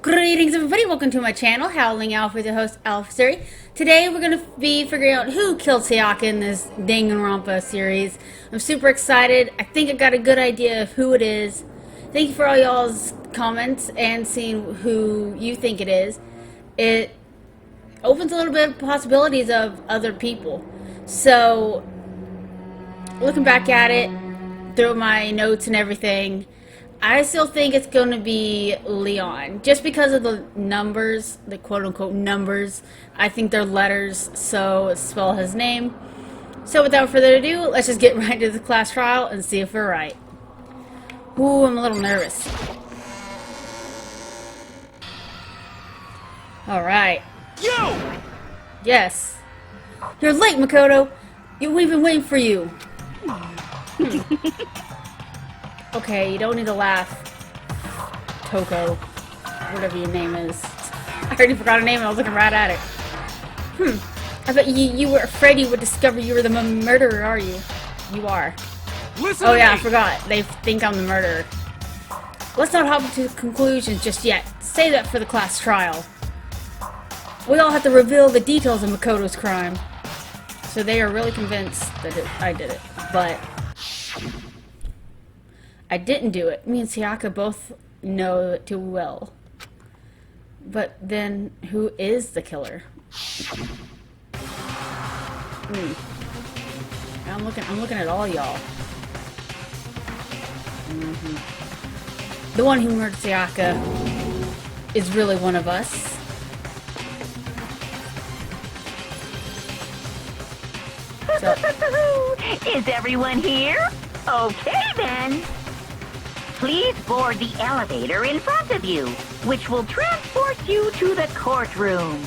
Greetings everybody, welcome to my channel, Howling Alpha with the host Alpha. Today we're going to be figuring out who killed Sayaka in this Danganronpa series. I'm super excited. I think I got a good idea of who it is. Thank you for all y'all's comments and seeing who you think it is. It opens a little bit of possibilities of other people. So, looking back at it, through my notes and everything, I still think it's going to be Leon. Just because of the numbers, the quote-unquote numbers, I think they're letters, so spell his name. So without further ado, let's just get right into the class trial and see if we're right. Ooh, I'm a little nervous. Alright. Yo! Yes. You're late, Makoto. We've been waiting for you. Okay, you don't need to laugh. Toko. Whatever your name is. I already forgot her name and I was looking right at it. I bet you were afraid you would discover you were the murderer, are you? You are. Listen Oh to yeah, I me. forgot. They think I'm the murderer. Let's not hop into conclusions just yet. Save that for the class trial. We all have to reveal the details of Makoto's crime. So they are really convinced that I did it. But I didn't do it. Me and Sayaka both know it too well. But then, who is the killer? I'm looking at all y'all. The one who murdered Sayaka is really one of us. So, Is everyone here? Okay then. Please board the elevator in front of you, which will transport you to the courtroom,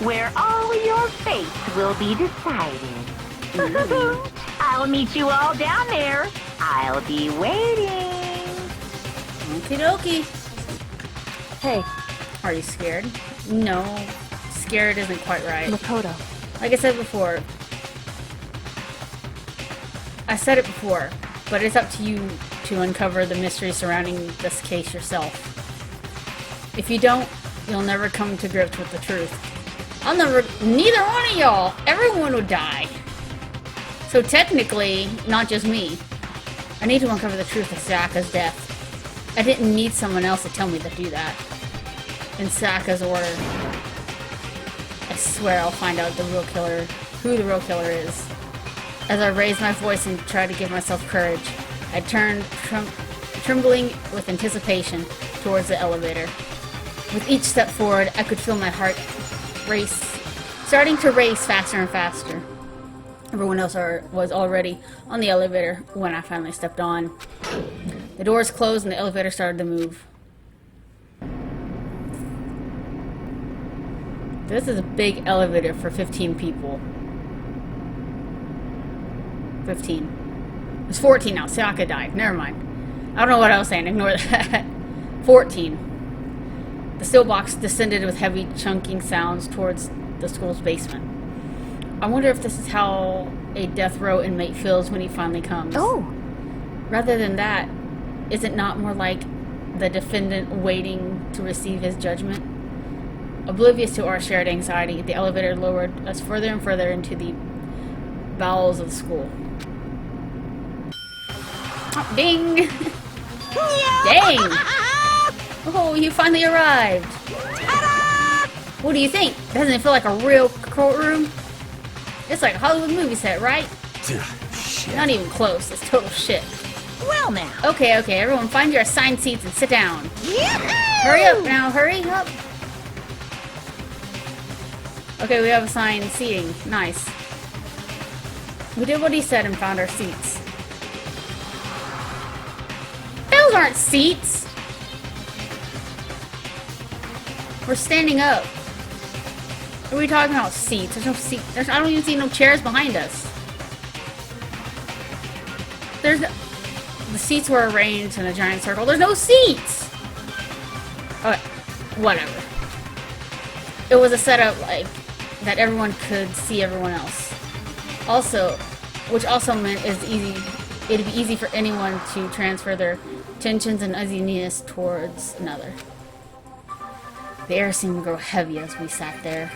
where all your fates will be decided. I'll meet you all down there. I'll be waiting. okie dokie. Hey, are you scared? No, scared isn't quite right. Makoto. Like I said before, but it's up to you to uncover the mystery surrounding this case yourself. If you don't, you'll never neither one of y'all, everyone would die. So technically, not just me. I need to uncover the truth of Sayaka's death. I didn't need someone else to tell me to do that. In Sayaka's order. I swear I'll find out who the real killer is. As I raised my voice and tried to give myself courage, I turned, trembling with anticipation, towards the elevator. With each step forward, I could feel my heart starting to race faster and faster. Everyone else was already on the elevator when I finally stepped on. The doors closed and the elevator started to move. This is a big elevator for 15 people. 15. It's 14 now. Saraka died. Never mind. I don't know what I was saying. Ignore that. 14. The steel box descended with heavy chunking sounds towards the school's basement. I wonder if this is how a death row inmate feels when he finally comes. Oh! Rather than that, is it not more like the defendant waiting to receive his judgment? Oblivious to our shared anxiety, the elevator lowered us further and further into the bowels of the school. Ding! Dang! Oh, you finally arrived! What do you think? Doesn't it feel like a real courtroom? It's like a Hollywood movie set, right? Shit. Not even close. It's total shit. Well now. Okay, everyone find your assigned seats and sit down. Hurry up now, hurry up! Okay, we have assigned seating. Nice. We did what he said and found our seats. Those aren't seats! We're standing up. What are we talking about? Seats? There's no seat. I don't even see no chairs behind us. The seats were arranged in a giant circle. There's no seats! Okay, whatever. It was a setup like that everyone could see everyone else. Which also meant it'd be easy for anyone to transfer their tensions and uneasiness towards another. The air seemed to grow heavy as we sat there.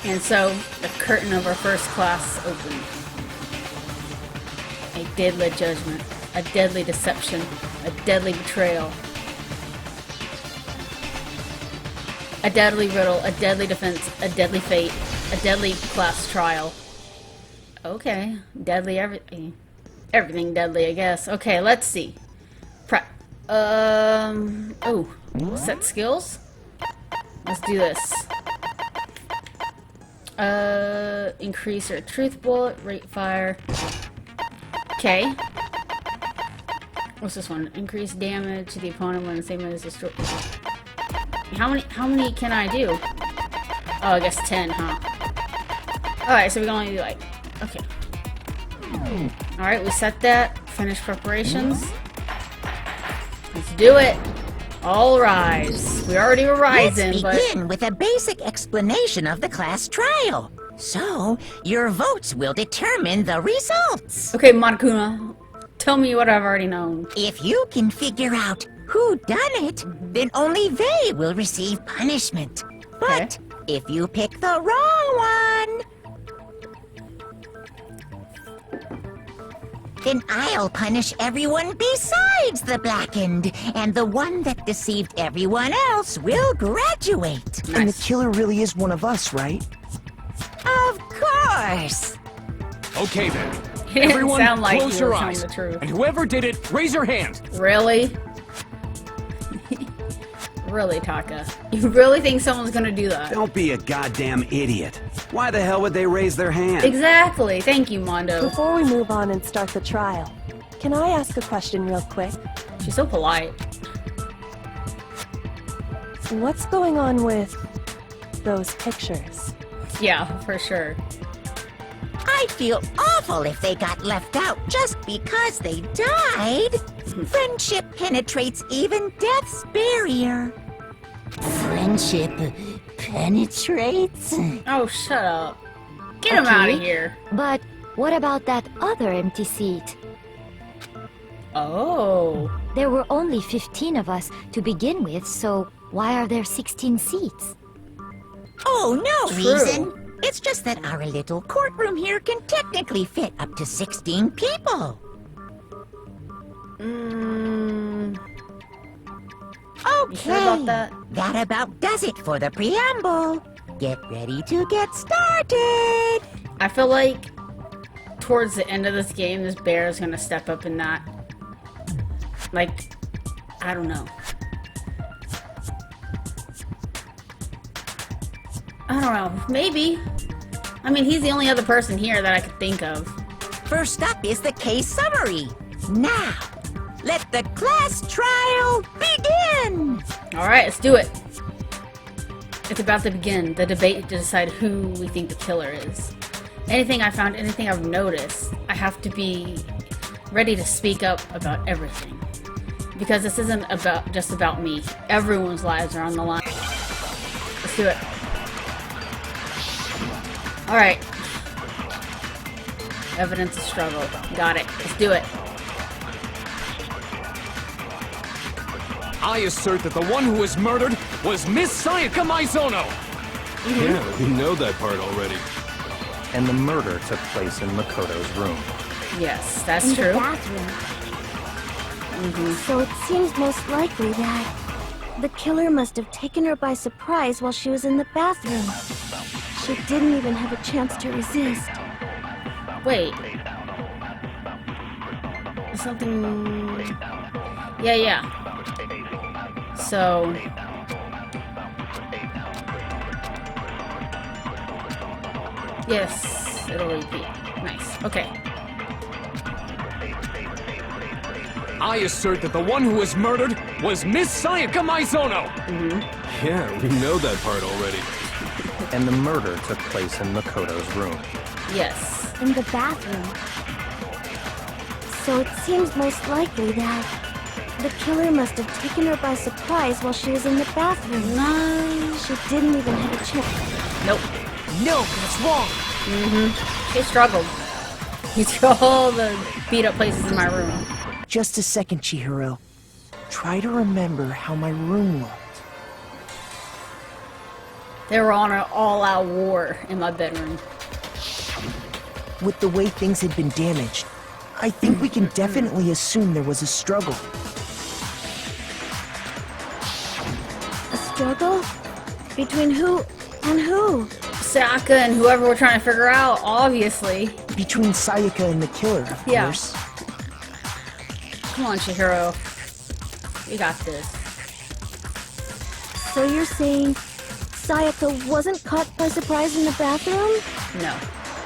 And so, the curtain of our first class opened. A deadly judgment, a deadly deception, a deadly betrayal. A deadly riddle, a deadly defense, a deadly fate, a deadly class trial. Okay, deadly everything. Everything deadly, I guess. Okay, let's see. Prep. Oh, set skills? Let's do this. Increase your truth bullet, rate fire. Okay. What's this one? Increase damage to the opponent when the same as destroyed. How many can I do? Oh, I guess 10, huh? Alright, so we can only do like... Okay. Alright, we set that. Finish preparations. Let's do it! All rise. We already were rising, but... Let's begin with a basic explanation of the class trial. So, your votes will determine the results. Okay, Monokuma. Tell me what I've already known. If you can figure out who done it, then only they will receive punishment. But if you pick the wrong one, then I'll punish everyone besides the blackened, and the one that deceived everyone else will graduate. Nice. And the killer really is one of us, right? Of course. Okay then. It didn't Everyone, sound like close you were your telling eyes. the truth. And whoever did it, raise your hand. Really? Really, Taka? You really think someone's gonna do that? Don't be a goddamn idiot. Why the hell would they raise their hand? Exactly. Thank you, Mondo. Before we move on and start the trial, can I ask a question real quick? She's so polite. What's going on with those pictures? Yeah, for sure. I'd feel awful if they got left out just because they died. Friendship penetrates even death's barrier. Friendship penetrates? Oh, shut up. Get him out of here. But what about that other empty seat? Oh. There were only 15 of us to begin with, so why are there 16 seats? Oh, no True. reason. It's just that our little courtroom here can technically fit up to 16 people. You sure about that? That about does it for the preamble. Get ready to get started. I feel like towards the end of this game, this bear is gonna step up in that. Like, I don't know. I don't know. Maybe. I mean, he's the only other person here that I could think of. First up is the case summary. Now, let the class trial begin. Alright, let's do it. It's about to begin. The debate to decide who we think the killer is. Anything I found, anything I've noticed, I have to be ready to speak up about everything. Because this isn't just about me. Everyone's lives are on the line. Let's do it. Alright. Evidence of struggle. Got it. Let's do it. I assert that the one who was murdered was Miss Sayaka Maizono. Yeah, we know that part already. And the murder took place in Makoto's room. Yes, that's In true. the bathroom. So it seems most likely that the killer must have taken her by surprise while she was in the bathroom. She didn't even have a chance to resist. Wait. Something... Yeah. So... Yes, it'll repeat. Nice. Okay. I assert that the one who was murdered was Miss Sayaka Maizono. Yeah, we know that part already. And the murder took place in Makoto's room. Yes. In the bathroom. So it seems most likely that the killer must have taken her by surprise while she was in the bathroom. No. She didn't even have a chance. Nope. No, that's wrong. He struggled. He took all the beat up places in my room. Just a second, Chihiro. Try to remember how my room looked. They were on an all-out war in my bedroom. With the way things had been damaged, I think we can definitely assume there was a struggle. A struggle? Between who and who? Saraka and whoever we're trying to figure out, obviously. Between Sayaka and the killer, of course. Come on, Chihiro. You got this. So you're saying Sayaka wasn't caught by surprise in the bathroom? No.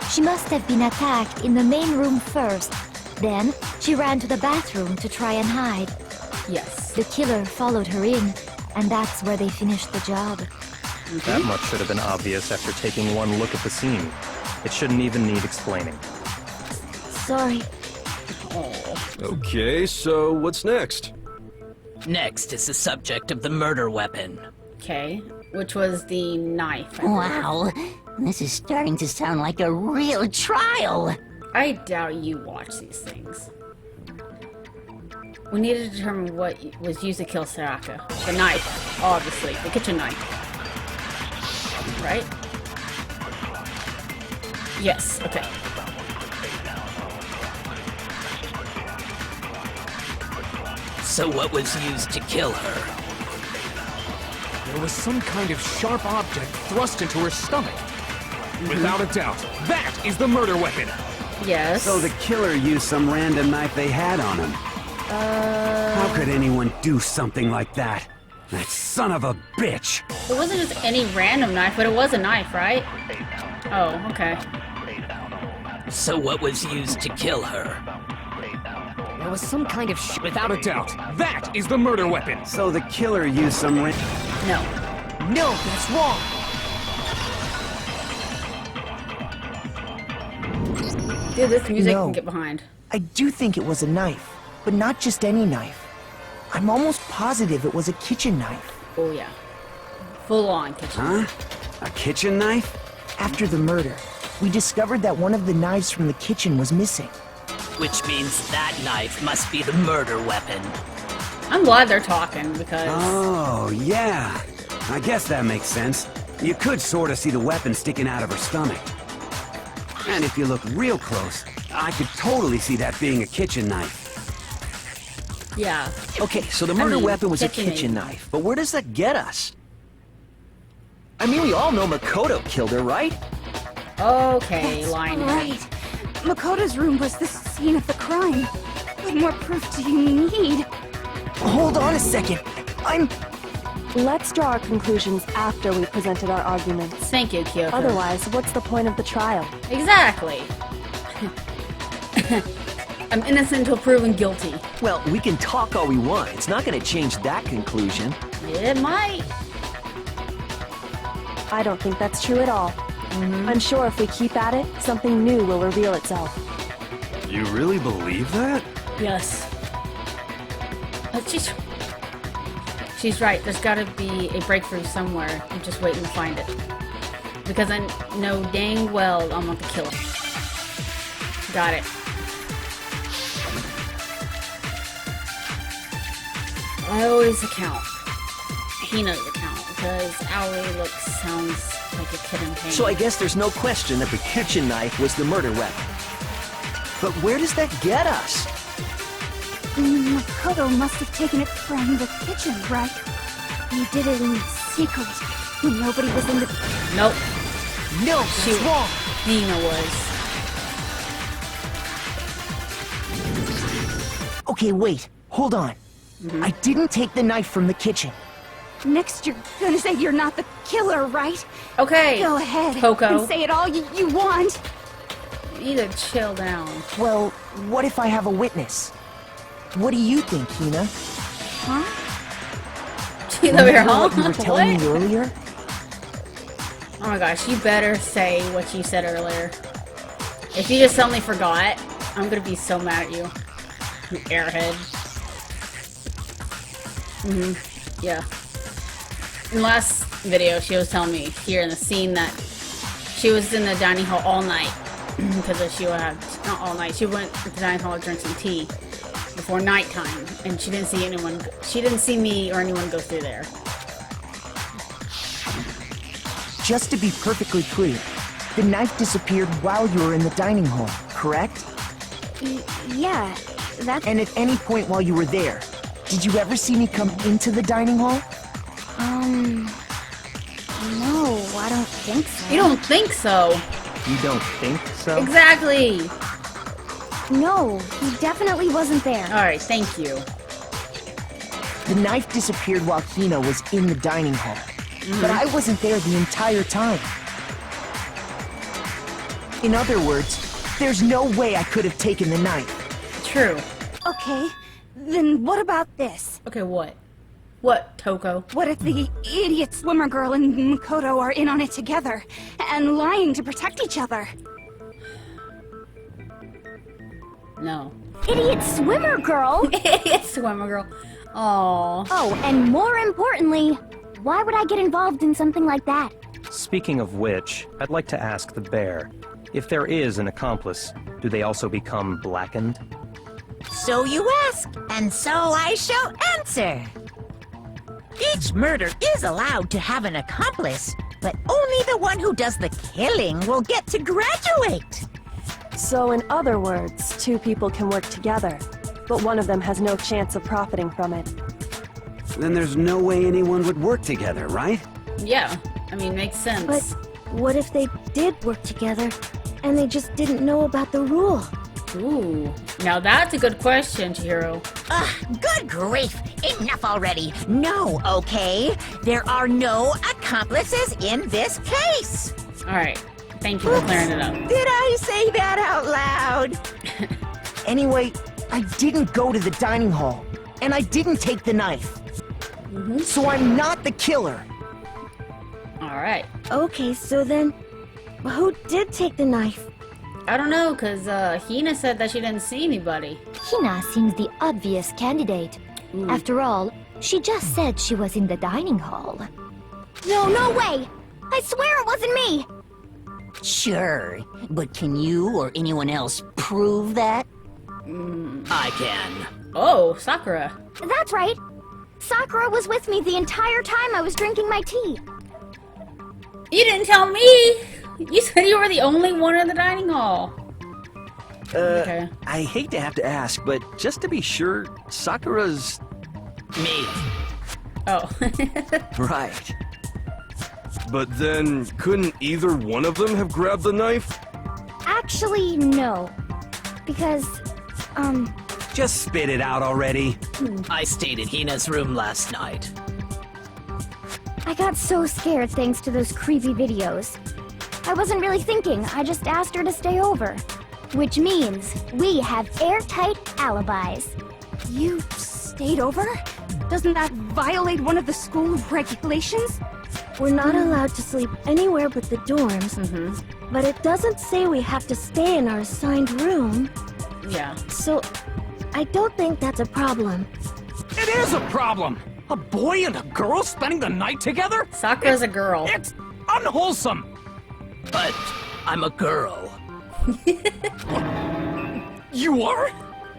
She must have been attacked in the main room first. Then, she ran to the bathroom to try and hide. Yes. The killer followed her in, and that's where they finished the job. That much should have been obvious after taking one look at the scene. It shouldn't even need explaining. Sorry. Okay, so what's next? Next is the subject of the murder weapon. Okay, which was the knife. Wow, this is starting to sound like a real trial. I doubt you watch these things. We need to determine what was used to kill Saraka. The knife, obviously. The kitchen knife. Right? Yes, okay. So what was used to kill her? There was some kind of sharp object thrust into her stomach. Without a doubt, that is the murder weapon. Yes. So the killer used some random knife they had on him. How could anyone do something like that? That son of a bitch! It wasn't just any random knife, but it was a knife, right? Oh, okay. So what was used to kill her? There was some kind of without a doubt, that is the murder weapon. So the killer used some No. No, that's wrong. Dude, this music No. can get behind. I do think it was a knife, but not just any knife. I'm almost positive it was a kitchen knife. Oh, yeah. Full on kitchen. Huh? A kitchen knife? After the murder, we discovered that one of the knives from the kitchen was missing. Which means that knife must be the murder weapon. I'm glad they're talking because... Oh, yeah. I guess that makes sense. You could sort of see the weapon sticking out of her stomach. And if you look real close, I could totally see that being a kitchen knife. Yeah. Okay, so the murder weapon was a kitchen knife, but where does that get us? I mean, we all know Makoto killed her, right? Okay, line. Right. Makoto's room was the scene of the crime. What more proof do you need? Hold on a second. Let's draw our conclusions after we presented our arguments. Thank you, Kyoko. Otherwise, what's the point of the trial? Exactly. I'm innocent until proven guilty. Well, we can talk all we want. It's not going to change that conclusion. It might. I don't think that's true at all. I'm sure if we keep at it, something new will reveal itself. You really believe that? Yes. She's right. There's got to be a breakthrough somewhere. I'm just waiting to find it. Because I know dang well I'm not the killer. Got it. I always account. He knows account because Aoi sounds like a kid in pain. So I guess there's no question that the kitchen knife was the murder weapon. But where does that get us? Makoto must have taken it from the kitchen, right? He did it in secret when nobody was in the... Nope. No, she's wrong. Dina was. Okay, wait. Hold on. I didn't take the knife from the kitchen. Next, you're gonna say you're not the killer, right? Okay. Go ahead. Coco. And say it all you want. You need to chill down. Well, what if I have a witness? What do you think, Hina? Huh? She's over here, huh? What you were telling me earlier? Oh my gosh, you better say what you said earlier. If you just suddenly forgot, I'm gonna be so mad at you. You airhead. Yeah. In the last video, she was telling me here in the scene that she was in the dining hall all night. Because she would have, not all night, she went to the dining hall to drink some tea. before nighttime, and she didn't see anyone. She didn't see me or anyone go through there. Just to be perfectly clear, the knife disappeared while you were in the dining hall, correct? Yeah, that's... And at any point while you were there, did you ever see me come into the dining hall? No, I don't think so. You don't think so? You don't think so? Exactly! No, he definitely wasn't there. Alright, thank you. The knife disappeared while Hina was in the dining hall. But I wasn't there the entire time. In other words, there's no way I could have taken the knife. True. Okay, then what about this? Okay, what? What, Toko? What if the idiot swimmer girl and Makoto are in on it together, and lying to protect each other? No. Idiot swimmer girl? Idiot swimmer girl. Aww. Oh, and more importantly, why would I get involved in something like that? Speaking of which, I'd like to ask the bear, if there is an accomplice, do they also become blackened? So you ask, and so I shall answer. Each murder is allowed to have an accomplice, but only the one who does the killing will get to graduate. So in other words, two people can work together, but one of them has no chance of profiting from it. Then there's no way anyone would work together, right? Yeah, I mean, makes sense. But what if they did work together, and they just didn't know about the rule? Ooh, now that's a good question, Chihiro. Ugh, good grief! Enough already! No, okay? There are no accomplices in this case! Alright, thank you for clearing it up. Did I say that out loud? Anyway, I didn't go to the dining hall, and I didn't take the knife. So I'm not the killer. Alright. Okay, so then, who did take the knife? I don't know, because Hina said that she didn't see anybody. Hina seems the obvious candidate. After all, she just said she was in the dining hall. No way! I swear it wasn't me! Sure, but can you or anyone else prove that? I can. Oh, Sakura. That's right. Sakura was with me the entire time I was drinking my tea. You didn't tell me! You said you were the only one in the dining hall. Okay. I hate to have to ask, but just to be sure, Sakura's... Me. Oh. Right. But then, couldn't either one of them have grabbed the knife? Actually, no. Because, Just spit it out already. I stayed in Hina's room last night. I got so scared thanks to those creepy videos. I wasn't really thinking, I just asked her to stay over. Which means we have airtight alibis. You stayed over? Doesn't that violate one of the school regulations? We're not allowed to sleep anywhere but the dorms, but it doesn't say we have to stay in our assigned room. Yeah. So, I don't think that's a problem. It is a problem! A boy and a girl spending the night together? Sakura's a girl. It's unwholesome! But I'm a girl. You are?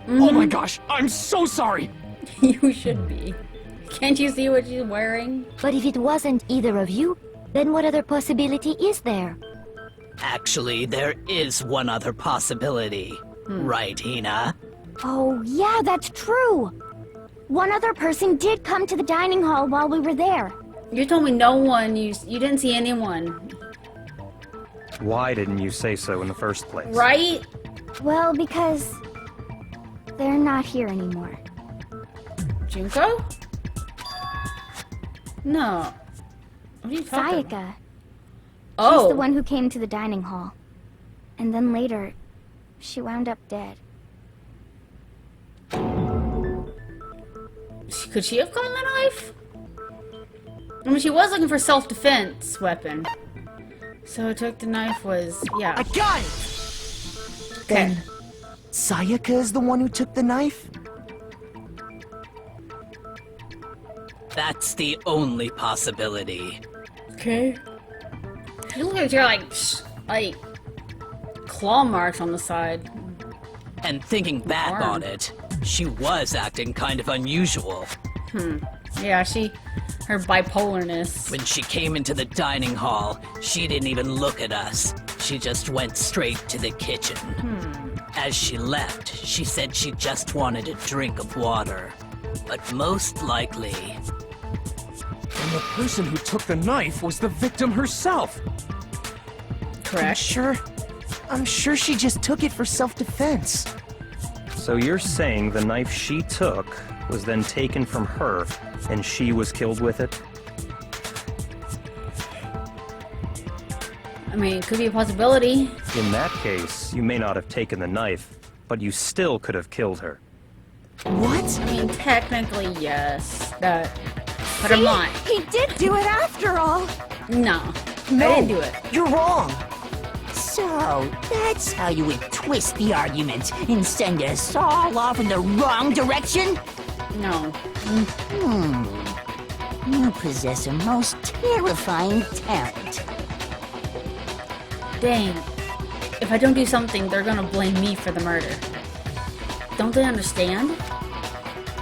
Oh my gosh, I'm so sorry! You should be. Can't you see what she's wearing? But if it wasn't either of you, then what other possibility is there? Actually, there is one other possibility. Right, Hina? Oh, yeah, that's true. One other person did come to the dining hall while we were there. You told me no one. You didn't see anyone. Why didn't you say so in the first place? Right? Well, because they're not here anymore. Junko? No. What are you talking about? Sayaka. Oh. She's the one who came to the dining hall. And then later, she wound up dead. Could she have gotten the knife? I mean, she was looking for self-defense weapon. So it took the knife was, yeah. I got it! Okay. Then, Sayaka is the one who took the knife? That's the only possibility. Okay. You look like you're like claw marks on the side. And thinking back Arm. on it, She was acting kind of unusual. Yeah, her bipolarness. When she came into the dining hall, she didn't even look at us. She just went straight to the kitchen. As she left, she said she just wanted a drink of water. But most likely... And the person who took the knife was the victim herself. Correct. I'm sure she just took it for self-defense. So you're saying the knife she took was then taken from her, and she was killed with it? I mean, it could be a possibility. In that case, you may not have taken the knife, but you still could have killed her. What? I mean, technically, yes. But I'm not. He did do it after all. No, No, I didn't do it. You're wrong. So, that's how you would twist the argument and send us all off in the wrong direction? No. You possess a most terrifying talent. Dang. If I don't do something, they're gonna blame me for the murder. Don't they understand?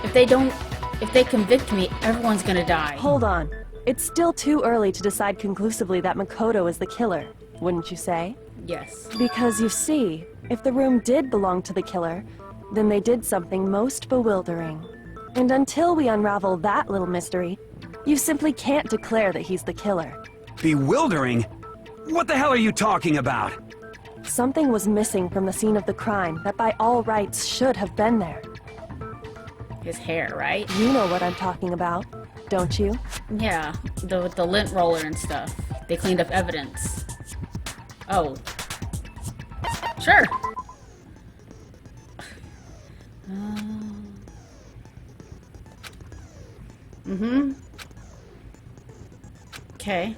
If they convict me, everyone's gonna die. Hold on. It's still too early to decide conclusively that Makoto is the killer, wouldn't you say? Yes. Because you see, if the room did belong to the killer, then they did something most bewildering. And until we unravel that little mystery, you simply can't declare that he's the killer. Bewildering? What the hell are you talking about? Something was missing from the scene of the crime that by all rights should have been there. His hair, right? You know what I'm talking about, don't you? Yeah, with the lint roller and stuff. They cleaned up evidence. Oh. Sure. Okay.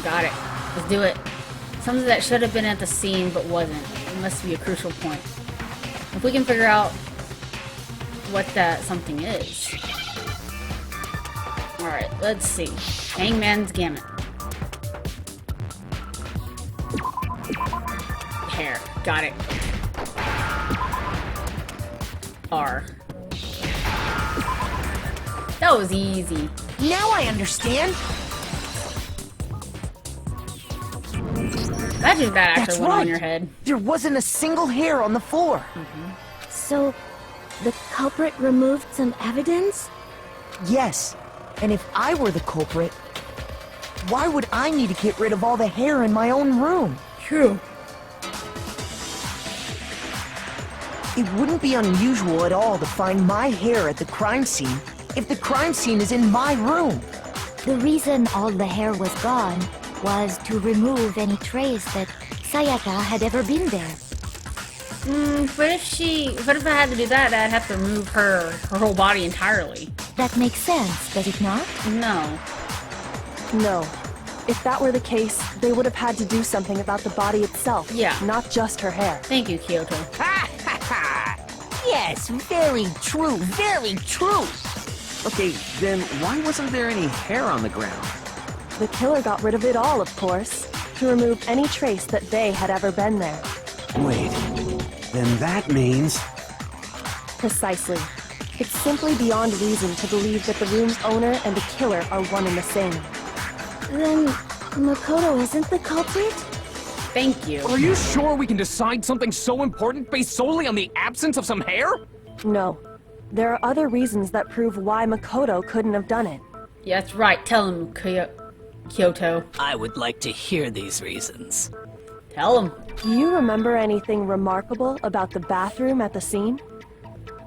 Got it. Let's do it. Something that should have been at the scene but wasn't. It must be a crucial point. If we can figure out what that something is. Alright, let's see. Hangman's Gamut. Hair. Got it. R. That was easy. Now I understand. Imagine if that That's actually went right. on your head. There wasn't a single hair on the floor. So, the culprit removed some evidence? Yes. And if I were the culprit, why would I need to get rid of all the hair in my own room? True. It wouldn't be unusual at all to find my hair at the crime scene if the crime scene is in my room. The reason all the hair was gone was to remove any trace that Sayaka had ever been there. What if I had to do that, I'd have to remove her whole body entirely. That makes sense, does it not? No. No. If that were the case, they would have had to do something about the body itself. Yeah. Not just her hair. Thank you, Kyoto. Ha ha ha! Yes, very true, very true. Okay, then why wasn't there any hair on the ground? The killer got rid of it all, of course, to remove any trace that they had ever been there. Wait, then that means... Precisely. It's simply beyond reason to believe that the room's owner and the killer are one and the same. Then, Makoto isn't the culprit? Thank you. Are you sure we can decide something so important based solely on the absence of some hair? No. There are other reasons that prove why Makoto couldn't have done it. Yeah, that's right. Tell him, Kyoto. I would like to hear these reasons. Tell him. Do you remember anything remarkable about the bathroom at the scene?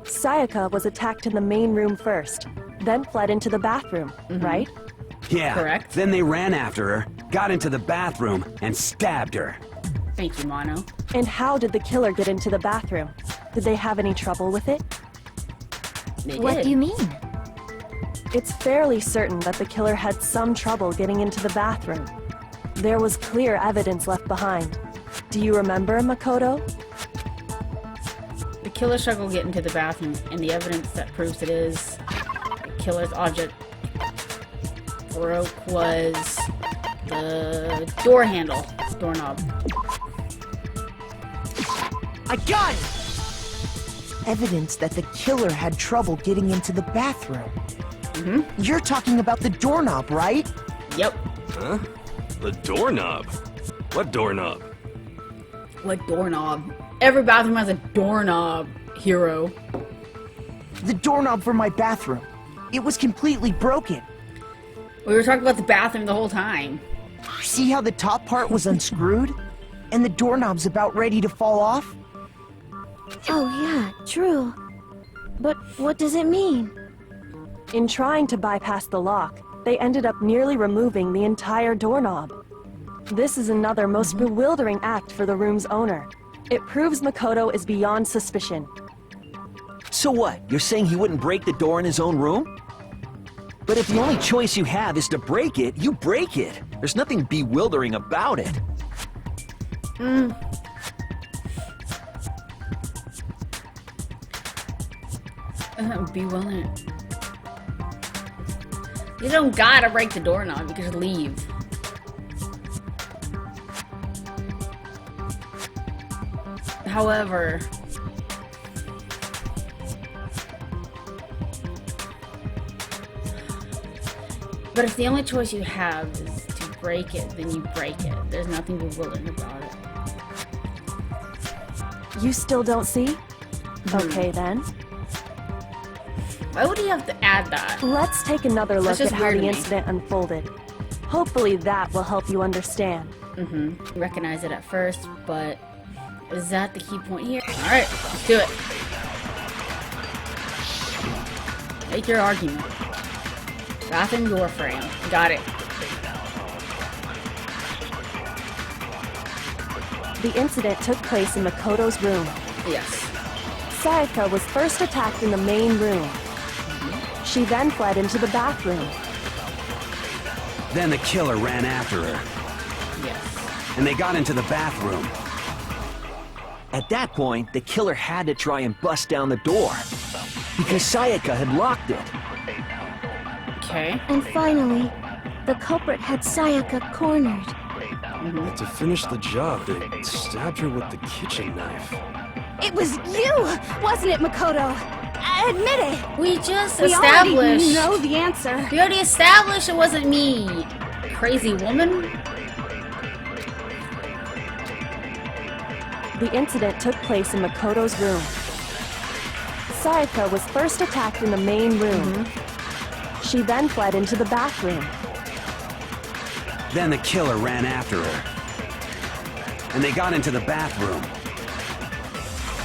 Sayaka was attacked in the main room first, then fled into the bathroom, right? Yeah. Correct. Then they ran after her, got into the bathroom, and stabbed her. Thank you, Mono. And how did the killer get into the bathroom? Did they have any trouble with it? What do you mean? It's fairly certain that the killer had some trouble getting into the bathroom. There was clear evidence left behind. Do you remember, Makoto? The killer struggled to get into the bathroom, and the evidence that proves it is the killer's object broke was the door handle, doorknob. I got it! Evidence that the killer had trouble getting into the bathroom. You're talking about the doorknob, right? Yep. Huh? The doorknob? What doorknob? What doorknob? Every bathroom has a doorknob, hero. The doorknob for my bathroom. It was completely broken. We were talking about the bathroom the whole time. See how the top part was unscrewed? And the doorknob's about ready to fall off? Oh yeah, true. But what does it mean? In trying to bypass the lock, they ended up nearly removing the entire doorknob. This is another most bewildering act for the room's owner. It proves Makoto is beyond suspicion. So what? You're saying he wouldn't break the door in his own room? But if the only choice you have is to break it, you break it. There's nothing bewildering about it. Bewildering. You don't gotta break the doorknob, you can just leave. However, but if the only choice you have is to break it, then you break it. There's nothing bewildering about it. You still don't see? Okay then. Why would he have to add that? Let's take another look That's just at how weird the to me. incident unfolded. Hopefully that will help you understand. Recognize it at first, but is that the key point here? Alright, let's do it. Make your argument. Bathroom door frame. Got it. The incident took place in Makoto's room. Yes. Sayaka was first attacked in the main room. She then fled into the bathroom. Then the killer ran after her, Yes. and they got into the bathroom. At that point, the killer had to try and bust down the door. Because Sayaka had locked it. Okay. And finally, the culprit had Sayaka cornered. To finish the job, they stabbed her with the kitchen knife. It was you, wasn't it, Makoto? Admit it. We just We established. already know the answer. We already established it wasn't me. Crazy woman. The incident took place in Makoto's room. Sayaka was first attacked in the main room. She then fled into the bathroom. Then the killer ran after her, and they got into the bathroom.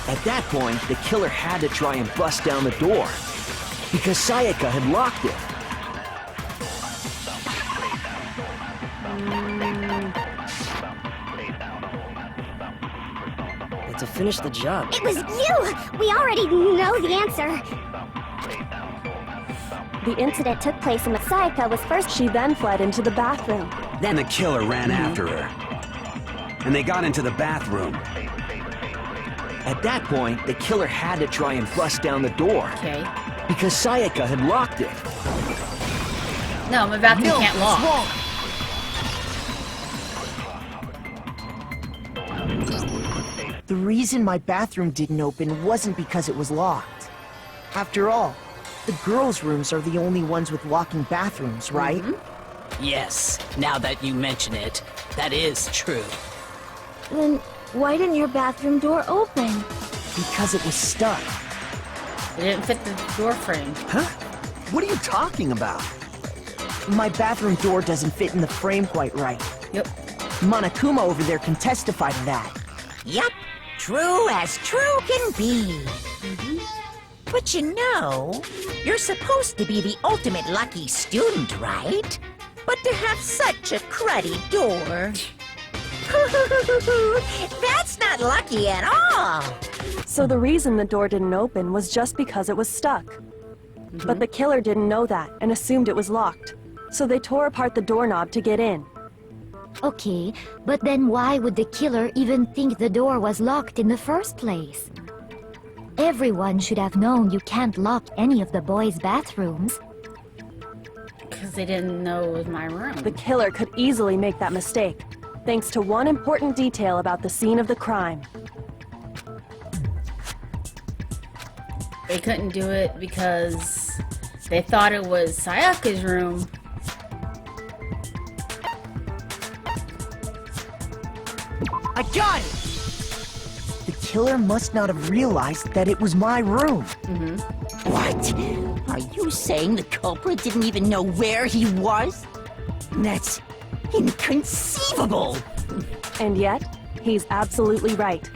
At that point, the killer had to try and bust down the door. Because Sayaka had locked it. But to finish the job. It was you. We already know the answer. The incident took place in Sayaka was first. She then fled into the bathroom. Then the killer ran after her, and they got into the bathroom. At that point, the killer had to try and bust down the door. Okay. Because Sayaka had locked it. No, my bathroom can't lock. The reason my bathroom didn't open wasn't because it was locked. After all, the girls' rooms are the only ones with locking bathrooms, right? Yes, now that you mention it, that is true. Then why didn't your bathroom door open? Because it was stuck. It didn't fit the door frame. Huh? What are you talking about? My bathroom door doesn't fit in the frame quite right. Yep. Monokuma over there can testify to that. Yup, true as true can be. But you know, you're supposed to be the ultimate lucky student, right? But to have such a cruddy door... That's not lucky at all! So the reason the door didn't open was just because it was stuck. But the killer didn't know that and assumed it was locked. So they tore apart the doorknob to get in. Okay, but then why would the killer even think the door was locked in the first place? Everyone should have known you can't lock any of the boys' bathrooms. Because they didn't know it was my room. The killer could easily make that mistake, thanks to one important detail about the scene of the crime. they couldn't do it because they thought it was Sayaka's room. I got it! The killer must not have realized that it was my room. What? Are you saying the culprit didn't even know where he was? That's inconceivable! And yet, he's absolutely right.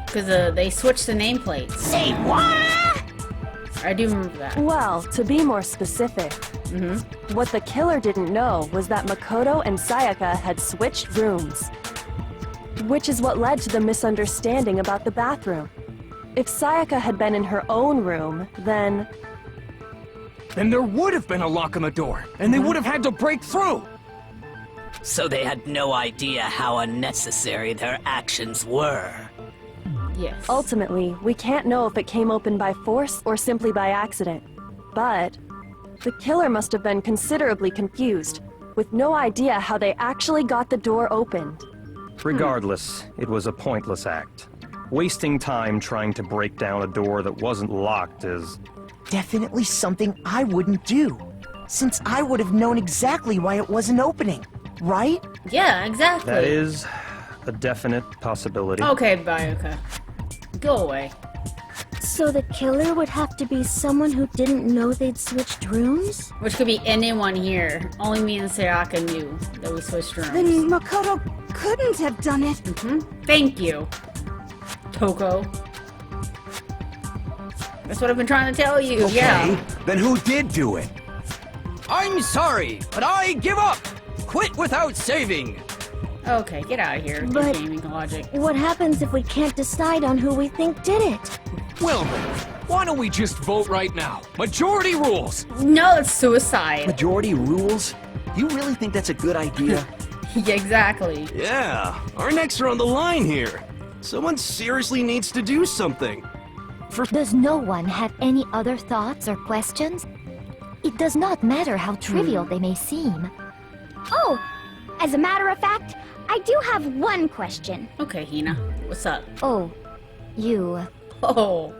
Because they switched the nameplates. Say what? I do remember that. Well, to be more specific, what the killer didn't know was that Makoto and Sayaka had switched rooms. Which is what led to the misunderstanding about the bathroom. If Sayaka had been in her own room, then Then there would have been a lock on the door, and they would have had to break through! So they had no idea how unnecessary their actions were. Yes. ultimately, we can't know if it came open by force or simply by accident. But the killer must have been considerably confused, with no idea how they actually got the door opened. Regardless, it was a pointless act. Wasting time trying to break down a door that wasn't locked is... Definitely something I wouldn't do, since I would have known exactly why it wasn't opening, right? Yeah, exactly. That is a definite possibility. Okay, bye, okay. Go away. So the killer would have to be someone who didn't know they'd switched rooms? Which could be anyone here. Only me and Saraka knew that we switched rooms. Then Makoto couldn't have done it. Thank you, Toko. That's what I've been trying to tell you, Okay, yeah. then who did do it? I'm sorry, but I give up! Quit without saving! Okay, get out of here with your But- gaming logic. What happens if we can't decide on who we think did it? Well then, why don't we just vote right now? Majority rules! No, it's suicide. Majority rules? You really think that's a good idea? Yeah, exactly. Yeah, our necks are on the line here. Someone seriously needs to do something. Does no one have any other thoughts or questions? It does not matter how trivial they may seem. Oh, as a matter of fact, I do have one question. Okay, Hina, what's up? Oh, you... Oh.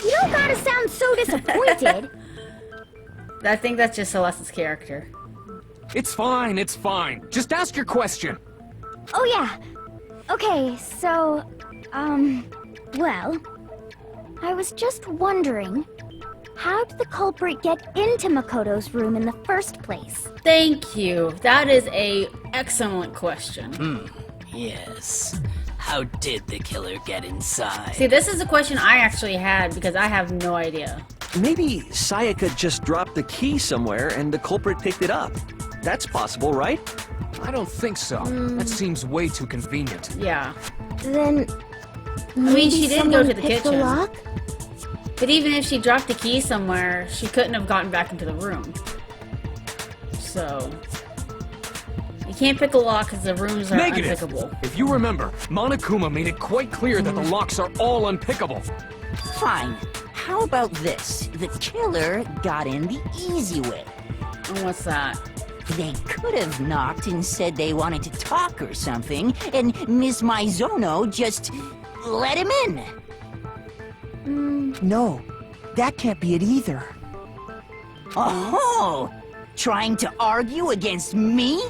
You don't gotta sound so disappointed. I think that's just Celeste's character. It's fine, it's fine. Just ask your question. Oh yeah. Okay, so, well, I was just wondering, how did the culprit get into Makoto's room in the first place? Thank you. That is a excellent question. Yes. How did the killer get inside? See, this is a question I actually had because I have no idea. Maybe Sayaka just dropped the key somewhere and the culprit picked it up. That's possible, right? I don't think so. That seems way too convenient. Yeah. Then, I mean, she did go to the picked the kitchen. lock? But even if she dropped the key somewhere, she couldn't have gotten back into the room. So... You can't pick a lock because the rooms are Negative! unpickable. If you remember, Monokuma made it quite clear that the locks are all unpickable. Fine. How about this? The killer got in the easy way. And what's that? They could have knocked and said they wanted to talk or something, and Miss Maizono just let him in. No, that can't be it either. Oh, trying to argue against me?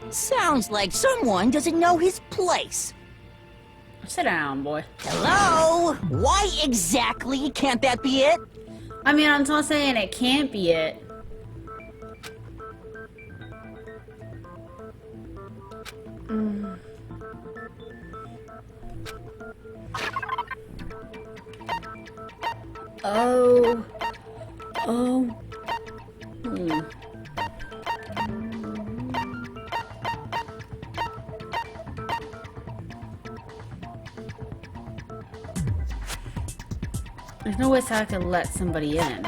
Sounds like someone doesn't know his place. Sit down, boy. Hello? Why exactly can't that be it? I mean, I'm not saying it can't be it. Oh. There's no way Saraka could let somebody in.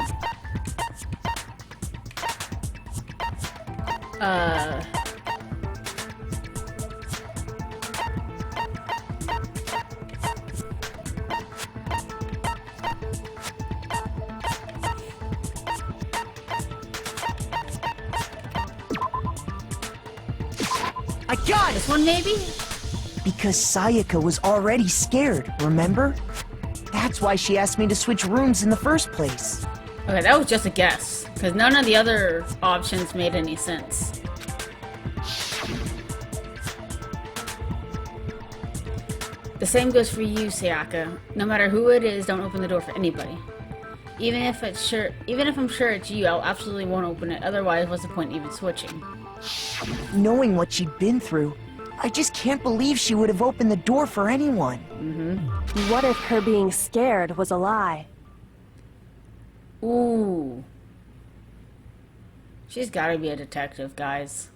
I got This one, maybe? Because Sayaka was already scared, remember? That's why she asked me to switch rooms in the first place. Okay, that was just a guess, because none of the other options made any sense. The same goes for you, Sayaka. No matter who it is, don't open the door for anybody. Even if I'm sure it's you, I'll absolutely won't open it. Otherwise, what's the point in even switching? Knowing what she'd been through, I just can't believe she would have opened the door for anyone. What if her being scared was a lie? Ooh. She's gotta be a detective, guys.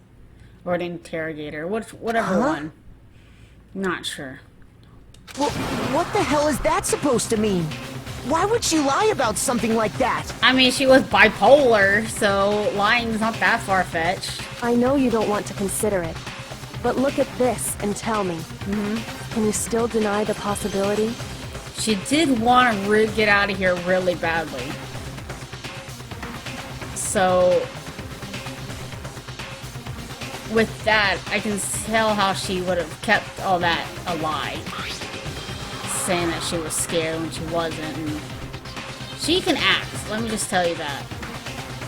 Or an interrogator. Whatever one. Not sure. Well, what the hell is that supposed to mean? Why would she lie about something like that? I mean, she was bipolar, so lying's not that far-fetched. I know you don't want to consider it, but look at this and tell me. Can you still deny the possibility? She did want to get out of here really badly. So, with that, I can tell how she would have kept all that a lie. Saying that she was scared when she wasn't. And she can act, let me just tell you that.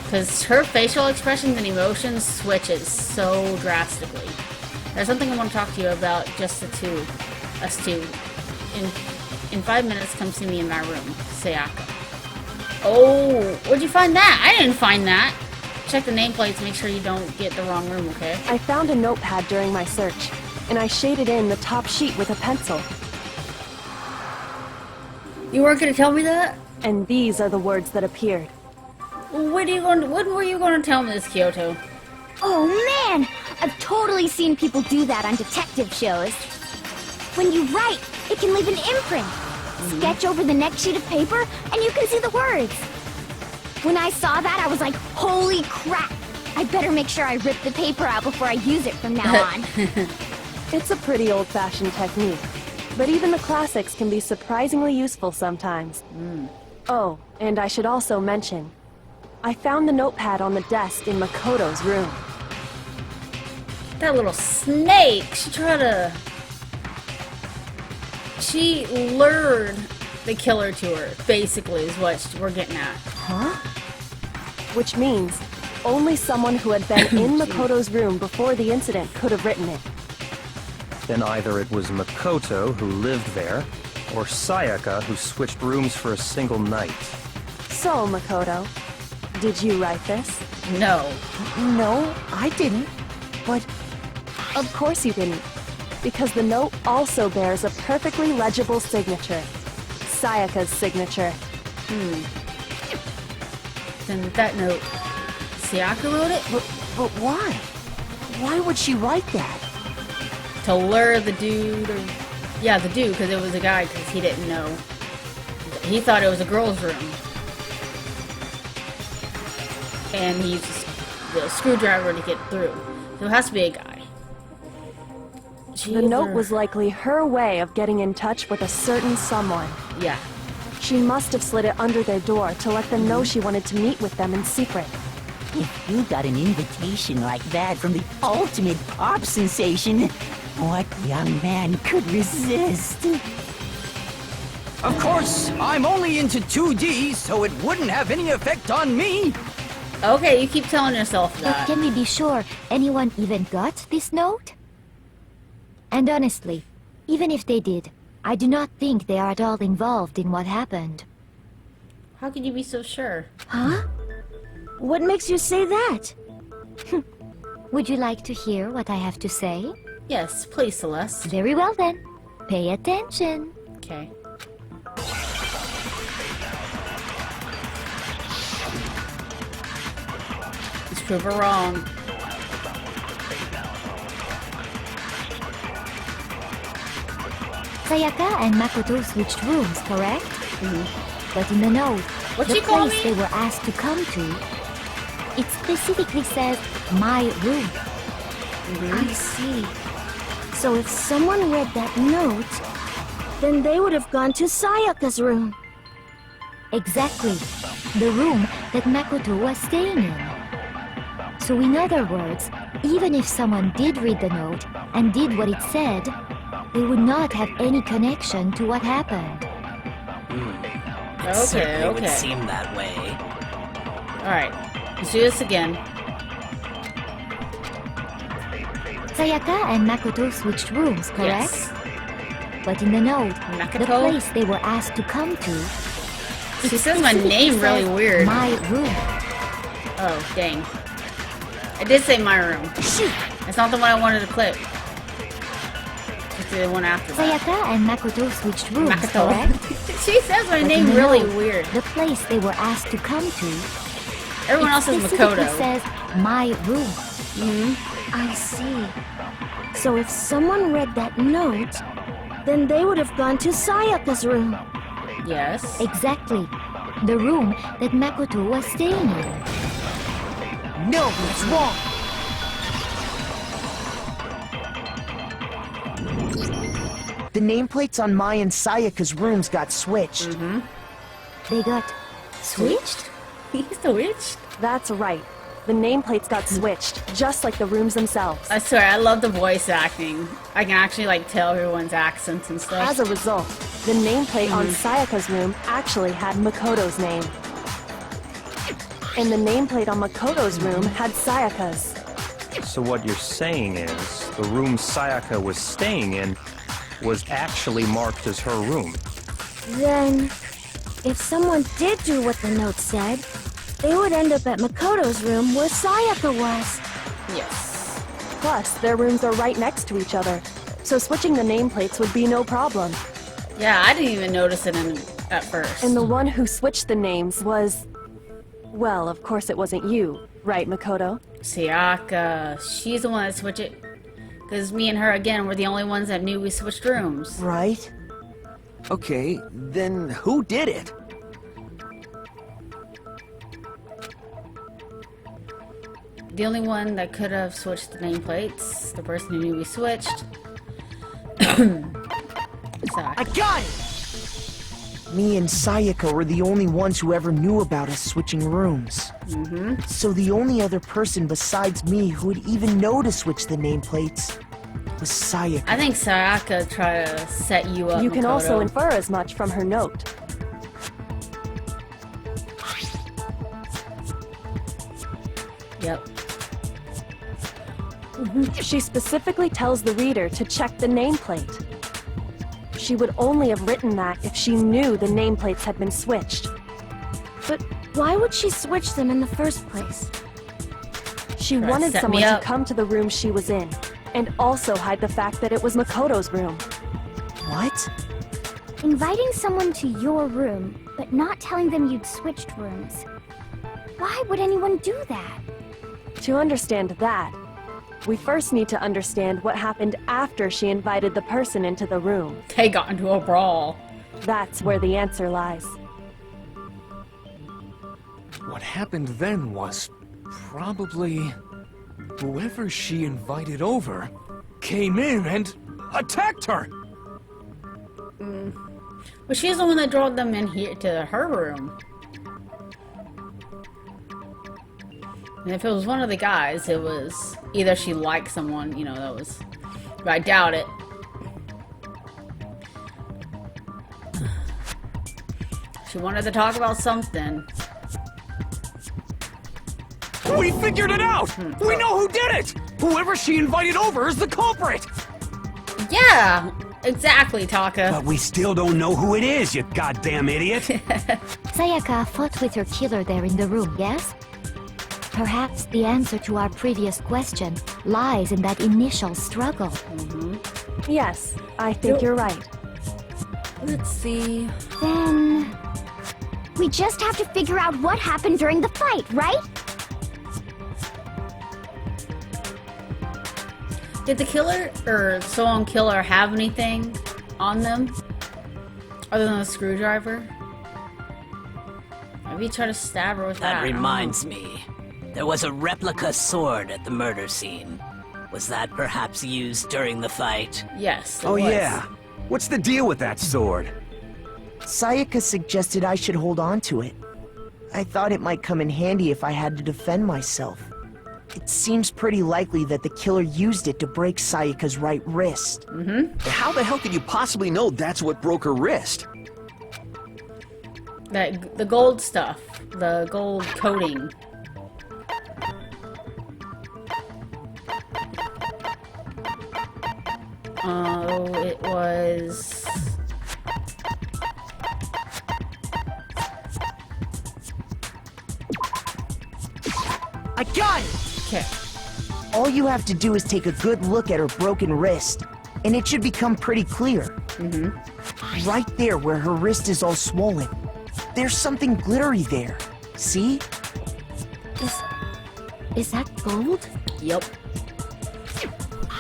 Because her facial expressions and emotions switches so drastically. There's something I want to talk to you about, just the two. Us two. In 5 minutes, come see me in my room, Sayaka. Oh, where'd you find that? I didn't find that. Check the nameplates, make sure you don't get the wrong room, okay? I found a notepad during my search, and I shaded in the top sheet with a pencil. You weren't gonna tell me that? And these are the words that appeared. When were you gonna tell me this, Kyoto? Oh man! I've totally seen people do that on detective shows. When you write, it can leave an imprint. Sketch over the next sheet of paper, and you can see the words. When I saw that, I was like, holy crap! I better make sure I rip the paper out before I use it from now on. It's a pretty old-fashioned technique, but even the classics can be surprisingly useful sometimes. Oh, and I should also mention, I found the notepad on the desk in Makoto's room. That little snake! She lured the killer to her, basically, is what we're getting at. Huh? Which means, only someone who had been in Makoto's room before the incident could have written it. Then either it was Makoto who lived there, or Sayaka who switched rooms for a single night. So, Makoto, did you write this? No. No, I didn't. But... Of course you didn't. Because the note also bears a perfectly legible signature. Sayaka's signature. Then that note, Sayaka wrote it? But why? Why would she write that? To lure the dude, or... Yeah, the dude, because it was a guy, because he didn't know. He thought it was a girl's room. And he used the screwdriver to get through. So it has to be a guy. The note was likely her way of getting in touch with a certain someone. Yeah. She must have slid it under their door to let them know she wanted to meet with them in secret. If you got an invitation like that from the ultimate pop sensation, what young man could resist? Of course, I'm only into 2D, so it wouldn't have any effect on me. Okay, you keep telling yourself But that. can we be sure anyone even got this note? And honestly, even if they did, I do not think they are at all involved in what happened. How could you be so sure? Huh? What makes you say that? Would you like to hear what I have to say? Yes, please, Celeste. Very well then. Pay attention. Okay. Let's prove her wrong. Sayaka and Makoto switched rooms, correct? But in the note, What'd the she call place me? they were asked to come to, it specifically says, my room. I see. So if someone read that note, then they would have gone to Sayaka's room. Exactly. The room that Makoto was staying in. So in other words, even if someone did read the note and did what it said, they would not have any connection to what happened. It certainly would seem that way. Alright, let's do this again. Sayaka and Makoto switched rooms, correct? Yes. But in the note, Makoto? the place they were asked to come to... She says my name really weird. My room. Oh, dang. I did say my room. Shoot! It's not the one I wanted to clip. It's the one after that. Sayaka and Makoto switched rooms, Makoto. correct? She says my But name in the really note, weird. The place they were asked to come to... Everyone else is Makoto. It says my room. I see. So if someone read that note, then they would have gone to Sayaka's room. Yes. Exactly. The room that Makoto was staying in. No, that's wrong. The nameplates on Mai and Sayaka's rooms got switched. They got switched? Switched? That's right. The nameplates got switched, just like the rooms themselves. I swear, I love the voice acting. I can actually like tell everyone's accents and stuff. As a result, the nameplate on Sayaka's room actually had Makoto's name. And the nameplate on Makoto's room had Sayaka's. So what you're saying is, the room Sayaka was staying in was actually marked as her room. Then, if someone did do what the note said, they would end up at Makoto's room where Sayaka was. Yes. Plus, their rooms are right next to each other, so switching the nameplates would be no problem. Yeah, I didn't even notice it at first. And the one who switched the names was... Well, of course it wasn't you, right, Makoto? Sayaka. She's the one that switched it. Because me and her, again, were the only ones that knew we switched rooms. Right? Okay, then who did it? The only one that could have switched the nameplates, the person who knew we switched. I got it! Me and Sayaka were the only ones who ever knew about us switching rooms. So the only other person besides me who would even know to switch the nameplates was Sayaka. I think Saraka tried to set you up, You can also Makoto. infer as much from her note. Yep. She specifically tells the reader to check the nameplate. She would only have written that if she knew the nameplates had been switched. But why would she switch them in the first place? She Try to wanted set someone me to up. come to the room she was in, and also hide the fact that it was Makoto's room. What? Inviting someone to your room, but not telling them you'd switched rooms. Why would anyone do that? To understand that, we first need to understand what happened after she invited the person into the room. They got into a brawl. That's where the answer lies. What happened then was probably whoever she invited over came in and attacked her. But she's the one that drove them in here to her room. And if it was one of the guys, it was either she liked someone, you know, that was... But I doubt it. She wanted to talk about something. We figured it out! We know who did it! Whoever she invited over is the culprit! Yeah! Exactly, Taka. But we still don't know who it is, you goddamn idiot! Sayaka fought with her killer there in the room, yes? Perhaps the answer to our previous question lies in that initial struggle. Yes, I think you're right. Let's see. Then... we just have to figure out what happened during the fight, right? Did the killer, or so-on killer, have anything on them? Other than a screwdriver? Maybe try to stab her with that. That reminds me. There was a replica sword at the murder scene. Was that perhaps used during the fight? Yes, Oh yeah. What's the deal with that sword? Sayaka suggested I should hold on to it. I thought it might come in handy if I had to defend myself. It seems pretty likely that the killer used it to break Sayaka's right wrist. How the hell could you possibly know that's what broke her wrist? the gold stuff, the gold coating. Oh, it was... I got it! Okay. All you have to do is take a good look at her broken wrist, and it should become pretty clear. Mm-hmm. Right there where her wrist is all swollen. There's something glittery there. See? Is that gold? Yep.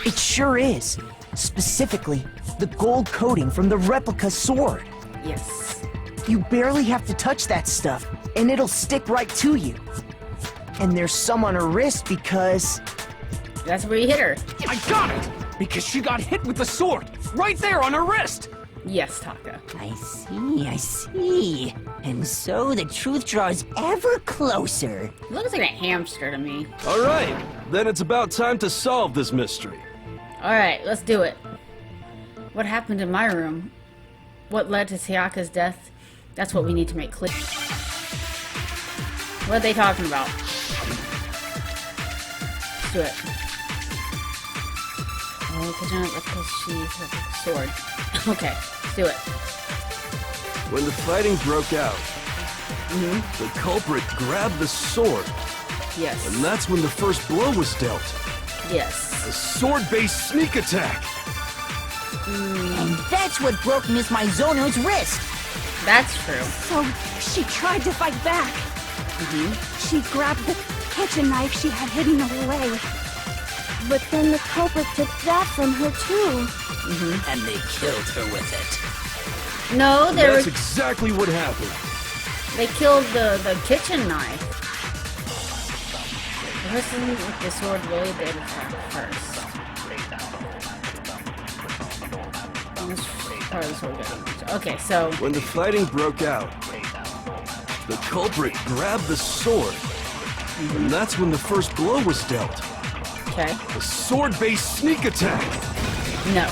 It sure is. Specifically, the gold coating from the replica sword. Yes. You barely have to touch that stuff, and it'll stick right to you. And there's some on her wrist because... That's where you hit her. I got it! Because she got hit with the sword! Right there on her wrist! Yes, Taka. I see. And so the truth draws ever closer. It looks like a hamster to me. Alright, then it's about time to solve this mystery. Alright, let's do it. What happened in my room? What led to Sayaka's death? That's what we need to make clear. What are they talking about? Let's do it. Oh, because she's a sword. Okay, let's do it. When the fighting broke out, the culprit grabbed the sword. Yes. And that's when the first blow was dealt. Yes. A sword-based sneak attack. And that's what broke Miss Mizono's wrist. That's true. So, she tried to fight back. She grabbed the kitchen knife she had hidden away. But then the culprit took that from her too. And they killed her with it. No, That's exactly what happened. they killed the kitchen knife. The person with the sword really did attack first. Part of the sword got- Okay, so When the fighting broke out, the culprit grabbed the sword. And that's when the first blow was dealt. okay. A sword-based sneak attack. No.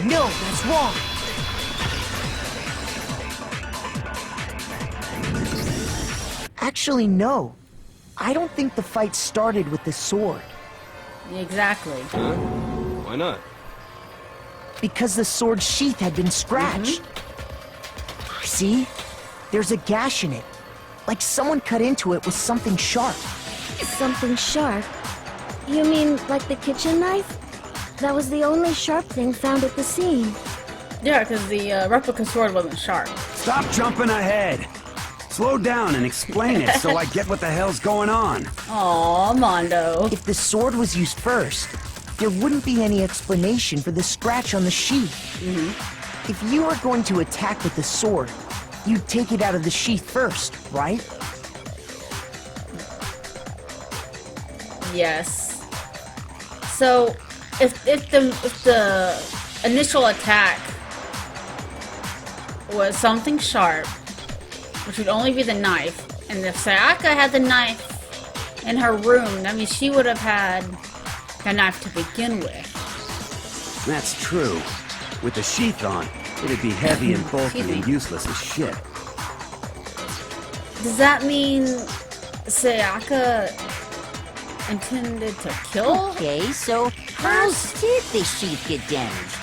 No, that's wrong. Actually, no. I don't think the fight started with the sword. Exactly. Why not? Because the sword's sheath had been scratched. See? There's a gash in it. Like someone cut into it with something sharp. Something sharp? You mean like the kitchen knife? That was the only sharp thing found at the scene. Yeah, because the replica sword wasn't sharp. Stop jumping ahead. Slow down and explain it so I get what the hell's going on. Aw, Mondo. If the sword was used first, there wouldn't be any explanation for the scratch on the sheath. If you were going to attack with the sword, you'd take it out of the sheath first, right? Yes. So, if the initial attack was something sharp, which would only be the knife, and if Sayaka had the knife in her room, that means she would have had the knife to begin with. That's true. With the sheath on, it'd be heavy and bulky and useless as shit. Does that mean Sayaka intended to kill? Okay, so how did the sheath get damaged?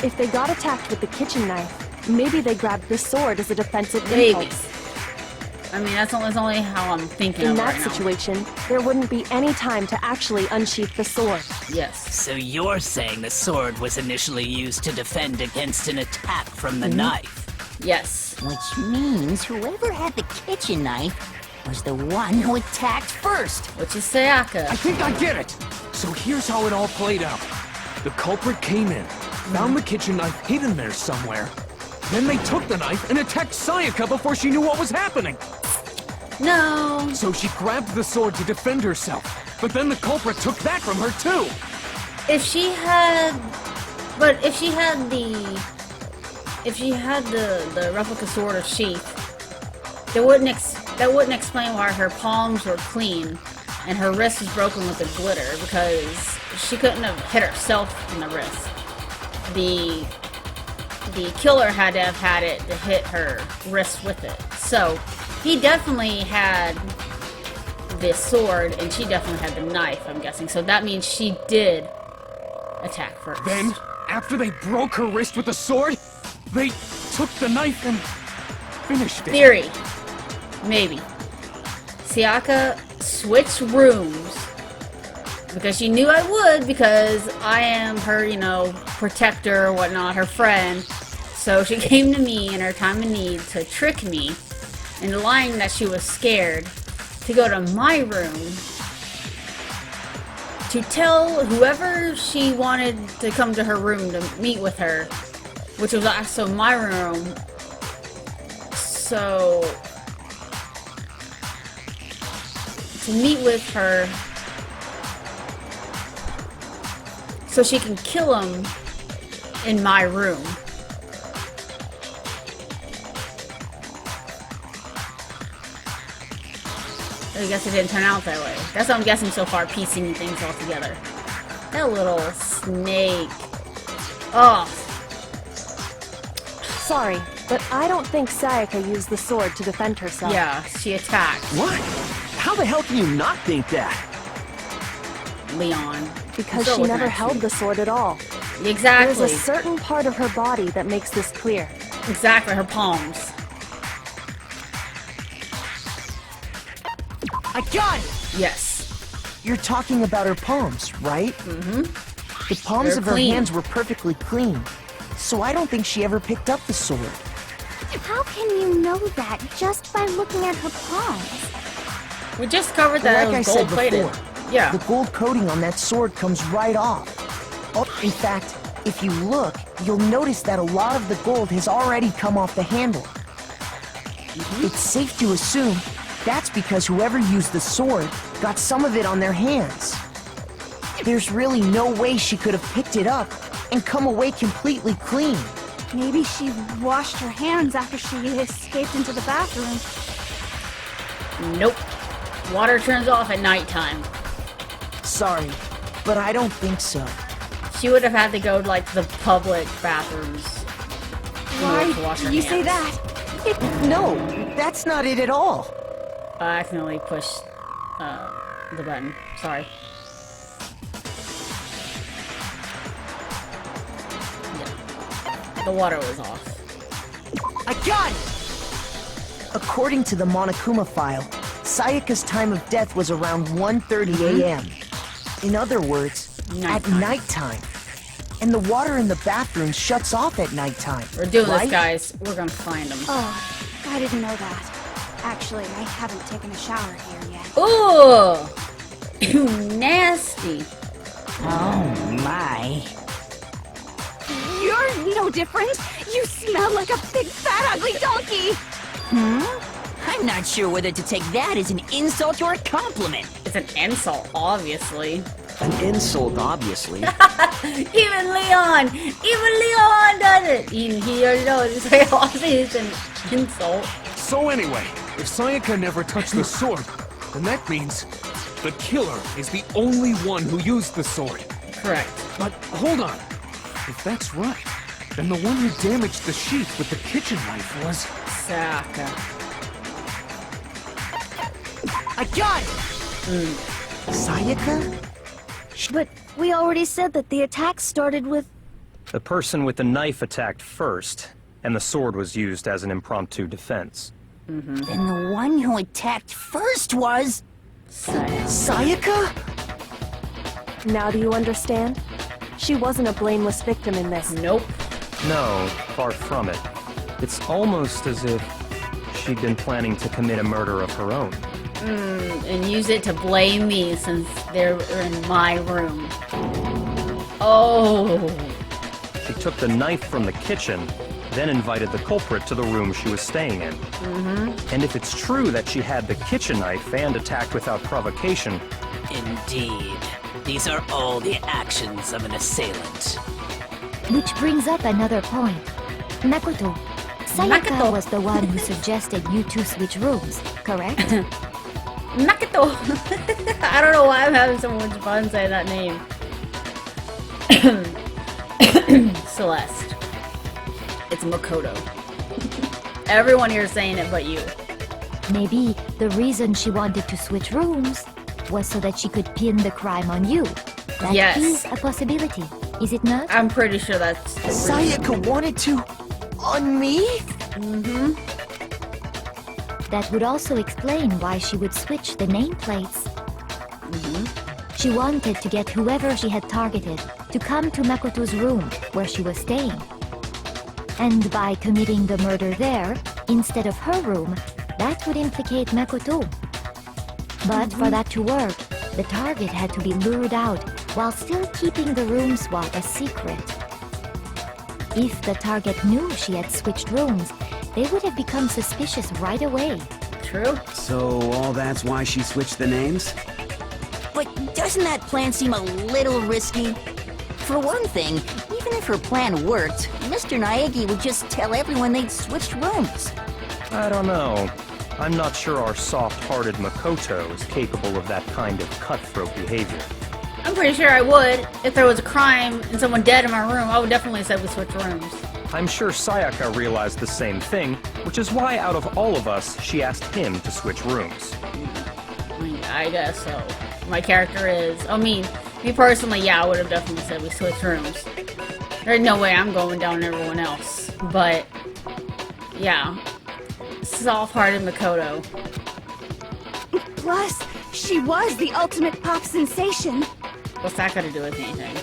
If they got attacked with the kitchen knife, maybe they grabbed the sword as a defensive Maybe. impulse. I mean, that's only how I'm thinking In of that right now. situation, there wouldn't be any time to actually unsheath the sword. Yes. So you're saying the sword was initially used to defend against an attack from the knife? Yes. Which means whoever had the kitchen knife was the one who attacked first. Which is Sayaka. I think I get it! So here's how it all played out. The culprit came in, found the kitchen knife hidden there somewhere. Then they took the knife and attacked Sayaka before she knew what was happening. No. So she grabbed the sword to defend herself. But then the culprit took that from her too. If she had the replica sword or sheath, that wouldn't explain why her palms were clean and her wrist was broken with the glitter, because she couldn't have hit herself in the wrist. the killer had to have had it to hit her wrist with it. So he definitely had the sword, and she definitely had the knife, I'm guessing. So that means she did attack first. Then, after they broke her wrist with the sword, they took the knife and finished it. Theory. Maybe. Sayaka switched rooms because she knew I would, because I am her, you know, protector or whatnot, her friend. So she came to me in her time of need to trick me into lying that she was scared to go to my room to tell whoever she wanted to come to her room to meet with her, which was also my room. So to meet with her so she can kill him in my room. I guess it didn't turn out that way. That's what I'm guessing so far, piecing things all together. That little snake. Oh. Sorry, but I don't think Sayaka used the sword to defend herself. Yeah, she attacked. What? How the hell can you not think that? Leon. Because she never held the sword at all. Exactly. There's a certain part of her body that makes this clear. Exactly, her palms. I got it! Yes. You're talking about her palms, right? Mm-hmm. The palms They're of her clean. hands were perfectly clean, so I don't think she ever picked up the sword. How can you know that just by looking at her palms? We just covered that Like it I was said gold-plated. before, Yeah. the gold coating on that sword comes right off. Oh, in fact, if you look, you'll notice that a lot of the gold has already come off the handle. It's safe to assume that's because whoever used the sword got some of it on their hands. There's really no way she could have picked it up and come away completely clean. Maybe she washed her hands after she escaped into the bathroom. Nope. Water turns off at nighttime. Sorry, but I don't think so. She would have had to go, like, to the public bathrooms. Why to wash her do you say hands. that? No, that's not it at all. I accidentally pushed the button. Sorry. Yeah. The water was off. I got it! According to the Monokuma file, Sayaka's time of death was around 1:30 a.m. In other words, at nighttime. And the water in the bathroom shuts off at nighttime. We're doing right? this, guys. We're gonna find him. Oh, I didn't know that. Actually, I haven't taken a shower here yet. Ooh! Nasty. Oh my. You're no different. You smell like a big, fat, ugly donkey. I'm not sure whether to take that as an insult or a compliment. It's an insult, obviously. An insult, obviously. Even Leon does it. He already knows. It's obviously it's an insult. So anyway, if Sayaka never touched the sword, then that means the killer is the only one who used the sword. Correct. But hold on. If that's right, then the one who damaged the sheath with the kitchen knife was... Saraka. I got it! Sayaka? But we already said that the attack started with... The person with the knife attacked first, and the sword was used as an impromptu defense. Then the one who attacked first was... Sayaka? Now do you understand? She wasn't a blameless victim in this. Nope. No, far from it. It's almost as if she'd been planning to commit a murder of her own. And use it to blame me since they're in my room. Oh. She took the knife from the kitchen, then invited the culprit to the room she was staying in. And if it's true that she had the kitchen knife and attacked without provocation... Indeed. These are all the actions of an assailant. Which brings up another point. Makoto, Sayaka was the one who suggested you two switch rooms, correct? Makoto. I don't know why I'm having so much fun saying that name. Celeste. It's Makoto. Everyone here is saying it but you. Maybe the reason she wanted to switch rooms was so that she could pin the crime on you. That Yes. is a possibility, is it not? I'm pretty sure that's... Sayaka wanted to... on me? Mm-hmm. That would also explain why she would switch the nameplates. She wanted to get whoever she had targeted to come to Makoto's room where she was staying. And by committing the murder there, instead of her room, that would implicate Makoto. But for that to work, the target had to be lured out while still keeping the room swap a secret. If the target knew she had switched rooms, they would have become suspicious right away. True. So all that's why she switched the names? But doesn't that plan seem a little risky? For one thing, even if her plan worked, Mr. Naegi would just tell everyone they'd switched rooms. I don't know. I'm not sure our soft-hearted Makoto is capable of that kind of cutthroat behavior. I'm pretty sure I would. If there was a crime and someone dead in my room, I would definitely say we switch rooms. I'm sure Sayaka realized the same thing, which is why out of all of us, she asked him to switch rooms. I guess so. My character is... I mean, me personally, yeah, I would have definitely said we switch rooms. There's no way I'm going down on everyone else. But, yeah. Soft-hearted Makoto. Plus, she was the ultimate pop sensation. What's that got to do with anything?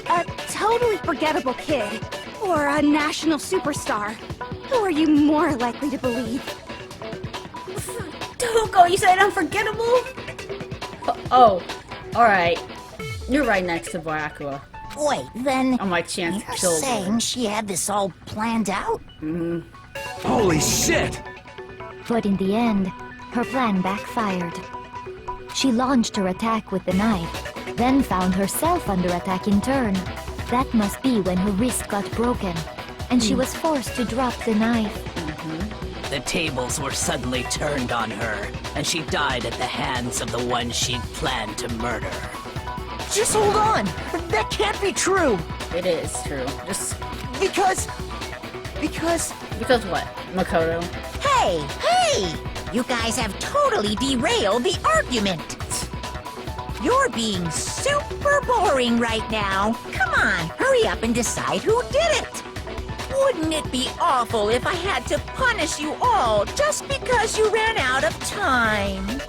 A totally forgettable kid. Or a national superstar. Who are you more likely to believe? Tuko, you said unforgettable? Oh, alright. You're right next to Byakuya. Wait, then... On my chance you're shoulder. saying she had this all planned out? Mm-hmm. Holy shit! But in the end, her plan backfired. She launched her attack with the knife, then found herself under attack in turn. That must be when her wrist got broken, and she was forced to drop the knife. The tables were suddenly turned on her, and she died at the hands of the one she'd planned to murder. Just hold on! That can't be true! It is true. Just... Because what, Makoto? Hey! Hey! You guys have totally derailed the argument! You're being super boring right now. Come on, hurry up and decide who did it! Wouldn't it be awful if I had to punish you all just because you ran out of time?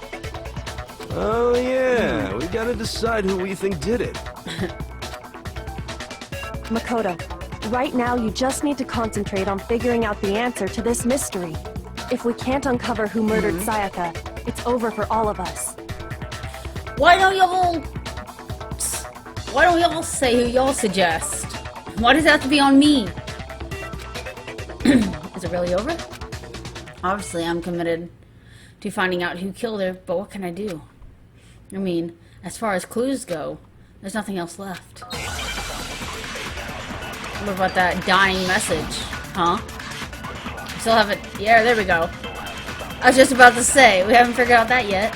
Oh yeah, we gotta decide who we think did it. Makoto, right now you just need to concentrate on figuring out the answer to this mystery. If we can't uncover who murdered Sayaka, it's over for all of us. Why don't y'all say who y'all suggest? Why does it have to be on me? Is it really over? Obviously, I'm committed to finding out who killed her, but what can I do? I mean, as far as clues go, there's nothing else left. What about that dying message? Huh? Still haven't... Yeah, there we go. I was just about to say, we haven't figured out that yet.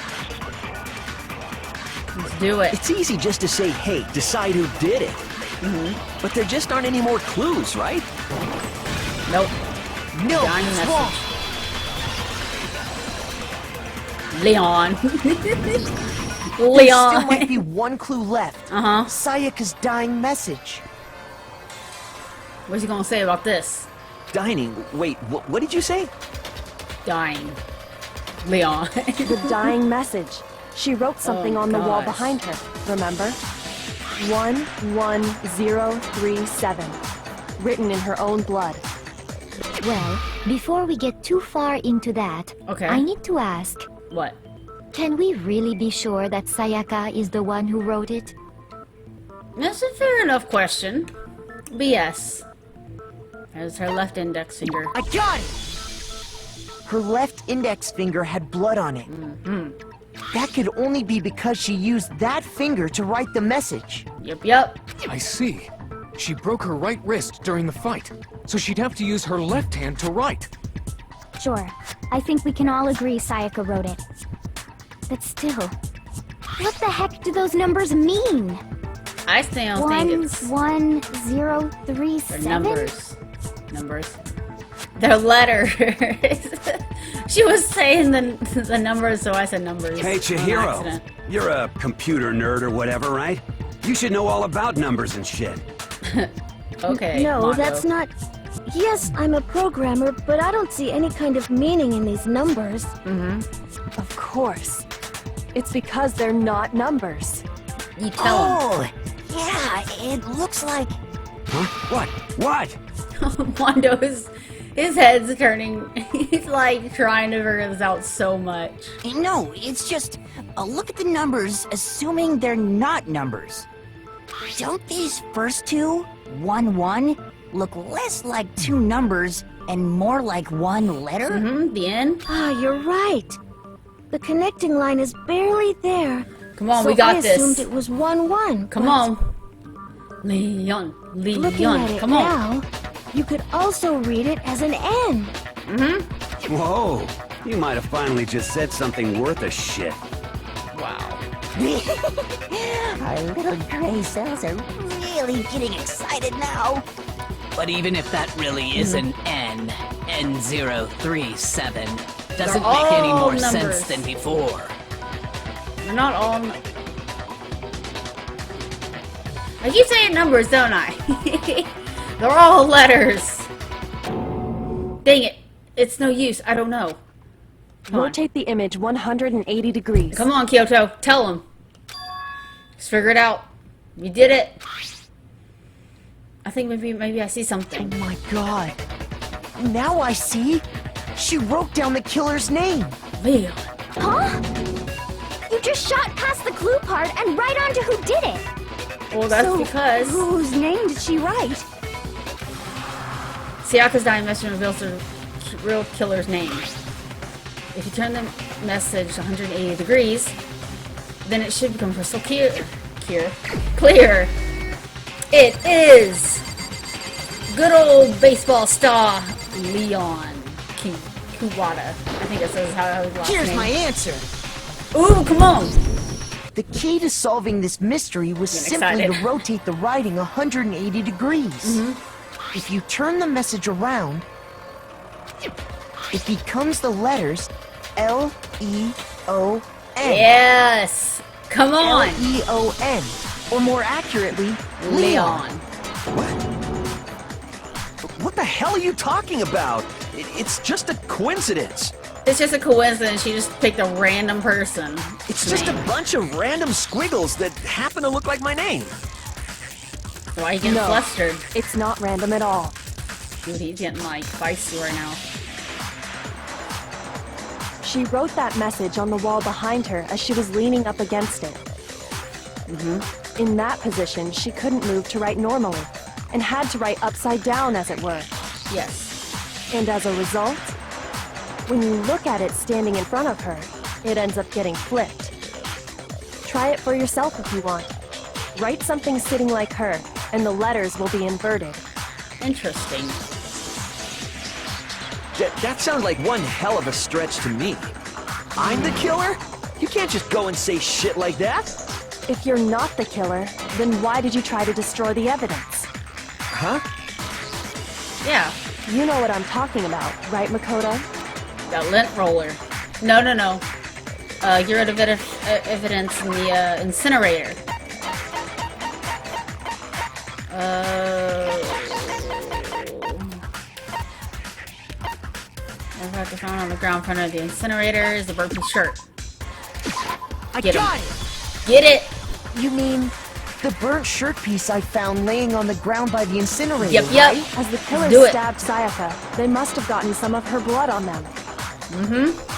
Let's do it. It's easy just to say, hey, decide who did it. But there just aren't any more clues, right? Nope. No, Dying it's message. wrong. Leon. There Leon. still might be one clue left. Sayaka's dying message. What's he gonna say about this? Dining. Wait, what did you say? Dying. Leon. The dying message. She wrote something on the wall gosh. behind her, remember? 11037. Written in her own blood. Well, before we get too far into that, Okay. I need to ask, What? can we really be sure that Sayaka is the one who wrote it? That's a fair enough question. But yes. There's her left index finger. I got it! Her left index finger had blood on it. That could only be because she used that finger to write the message. Yep. I see. She broke her right wrist during the fight, so she'd have to use her left hand to write. Sure. I think we can all agree Sayaka wrote it. But still, what the heck do those numbers mean? I still think it's... 11037? They're numbers. Numbers. They're letters. She was saying the numbers, so I said numbers. Hey, on Chihiro. accident. You're a computer nerd or whatever, right? You should know all about numbers and shit. Okay. No, Mondo. that's not... Yes, I'm a programmer, but I don't see any kind of meaning in these numbers. Of course. It's because they're not numbers. You tell him. Yeah, it looks like... Huh? What? Mondo's... His head's turning. He's like trying to figure this out so much. No, it's just... look at the numbers, assuming they're not numbers. Don't these first two, 1, 1, look less like two numbers and more like one letter? The end. Ah, you're right. The connecting line is barely there. Come on, so we got I this. assumed it was 1, 1. Come on. Leon. Looking at it Come on. now, you could also read it as an N. Whoa. You might have finally just said something worth a shit. Wow. Our little gray cells are really getting excited now. But even if that really is an N, N037, doesn't They're make any all more numbers. sense than before. They're not all... I keep saying numbers, don't I? They're all letters. Dang it. It's no use. I don't know. Come on. Rotate the image 180 degrees. Come on, Kyoto. Tell him. Just figure it out. You did it. I think maybe I see something. Oh my god. Now I see. She wrote down the killer's name. Leon. Huh? You just shot past the clue part and right onto who did it. Well, that's So, because whose name did she write? Sayaka's dying message reveals the real killer's name. If you turn the message 180 degrees, then it should become crystal clear. It is good old baseball star Leon Kuwata. I think that says how his last Here's name. my answer. Ooh, come on! The key to solving this mystery was Getting simply excited. to rotate the writing 180 degrees. If you turn the message around, it becomes the letters L-E-O-N. Yes! Come on! L-E-O-N. Or more accurately, Leon. What the hell are you talking about? It's just a coincidence. It's just a coincidence. She just picked a random person. It's just a bunch of random squiggles that happen to look like my name. Why are you getting flustered? It's not random at all. Dude, he's getting like feisty right now. She wrote that message on the wall behind her as she was leaning up against it. In that position, she couldn't move to write normally, and had to write upside down, as it were. Yes. And as a result, when you look at it standing in front of her, it ends up getting flipped. Try it for yourself if you want. Write something sitting like her, and the letters will be inverted. Interesting. That sounds like one hell of a stretch to me. I'm the killer? You can't just go and say shit like that. If you're not the killer, then why did you try to destroy the evidence? Huh? Yeah. You know what I'm talking about, right, Makoto? That lint roller. No. You're at evidence in the incinerator. Artifact found on the ground in front of the incinerator is the broken shirt. I Get got him. it! Get it! You mean the burnt shirt piece I found laying on the ground by the incinerator, Yep. right? As the killer Do it. stabbed Sayaka, they must have gotten some of her blood on them.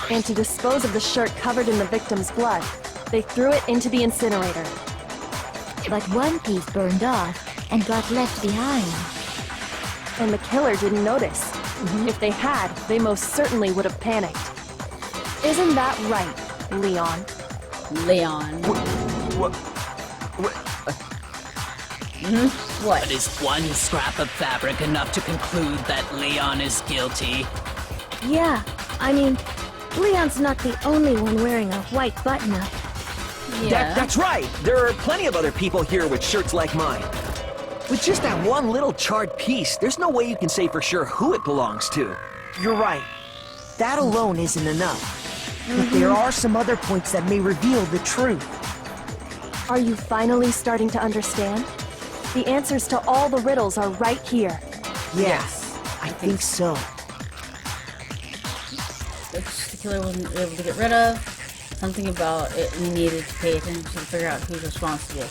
And to dispose of the shirt covered in the victim's blood, they threw it into the incinerator. But one piece burned off and got left behind. And the killer didn't notice. If they had, they most certainly would have panicked. Isn't that right, Leon? Leon. What? What? But is one scrap of fabric enough to conclude that Leon is guilty? Yeah, I mean, Leon's not the only one wearing a white button-up. Yeah. That's right. There are plenty of other people here with shirts like mine. With just that one little charred piece, there's no way you can say for sure who it belongs to. You're right. That alone isn't enough. But there are some other points that may reveal the truth. Are you finally starting to understand? The answers to all the riddles are right here. Yes, I think so. Which the killer wasn't able to get rid of. Something about it we needed to pay attention to figure out who's responsible.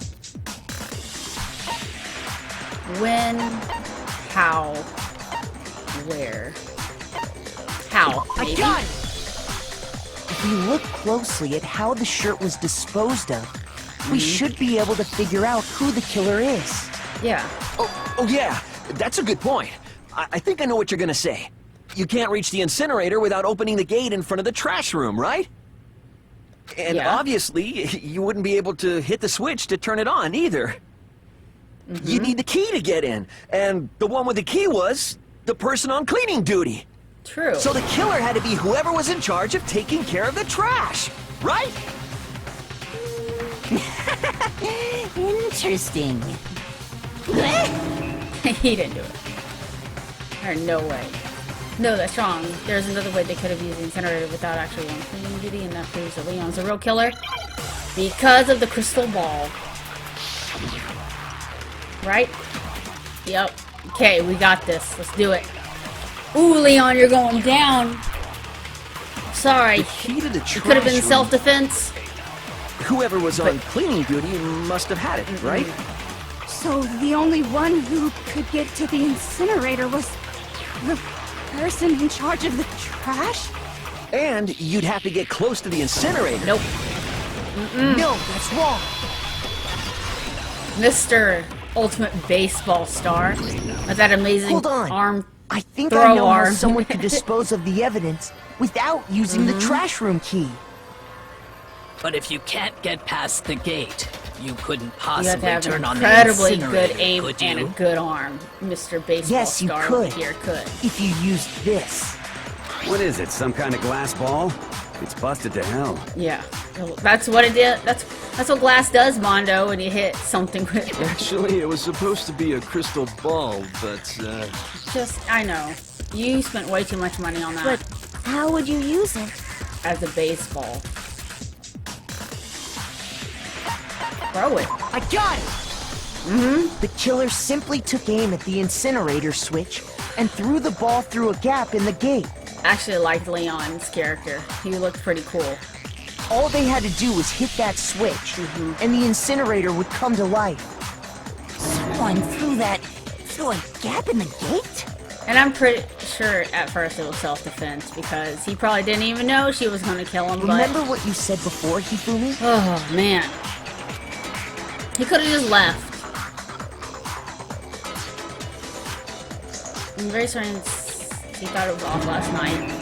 When, how, where. How? I got it! If we look closely at how the shirt was disposed of, we should be able to figure out who the killer is. Yeah. Oh yeah, that's a good point. I think I know what you're gonna say. You can't reach the incinerator without opening the gate in front of the trash room, right? And obviously, you wouldn't be able to hit the switch to turn it on either. You need the key to get in, and the one with the key was the person on cleaning duty. True. So the killer had to be whoever was in charge of taking care of the trash, right? Interesting. He didn't do it. There's no way. No, that's wrong. There's another way they could have used the incinerator without actually on cleaning duty, and that proves that Leon's the real killer. Because of the crystal ball. Right? Yep. Okay, we got this. Let's do it. Ooh, Leon, you're going down. Sorry. The key to the trash It could have been room. self-defense. Whoever was on cleaning duty must have had it, right? So the only one who could get to the incinerator was the person in charge of the trash? And you'd have to get close to the incinerator. Nope. No, that's wrong. Mr. Ultimate Baseball Star. With that amazing Hold on. arm. I think throw I know arm. how someone could dispose of the evidence without using the trash room key. But if you can't get past the gate, you couldn't You have to possibly have an turn on the incredibly incinerator, good aim could and a you? good arm. Mr. Baseball Yes, you Star could. here could. If you used this. What is it, some kind of glass ball? It's busted to hell. Yeah. That's what it did. That's what glass does, Mondo, when you hit something with it. Actually, it was supposed to be a crystal ball, but, I know. You spent way too much money on that. But how would you use it? As a baseball. Throw it. I got it! The killer simply took aim at the incinerator switch and threw the ball through a gap in the gate. Actually liked Leon's character. He looked pretty cool. All they had to do was hit that switch, and the incinerator would come to life. Someone threw a gap in the gate? And I'm pretty sure at first it was self-defense because he probably didn't even know she was going to kill him. Remember what you said before, Hifumi? Oh, man. He could have just left. I'm very certain he thought it was off last night.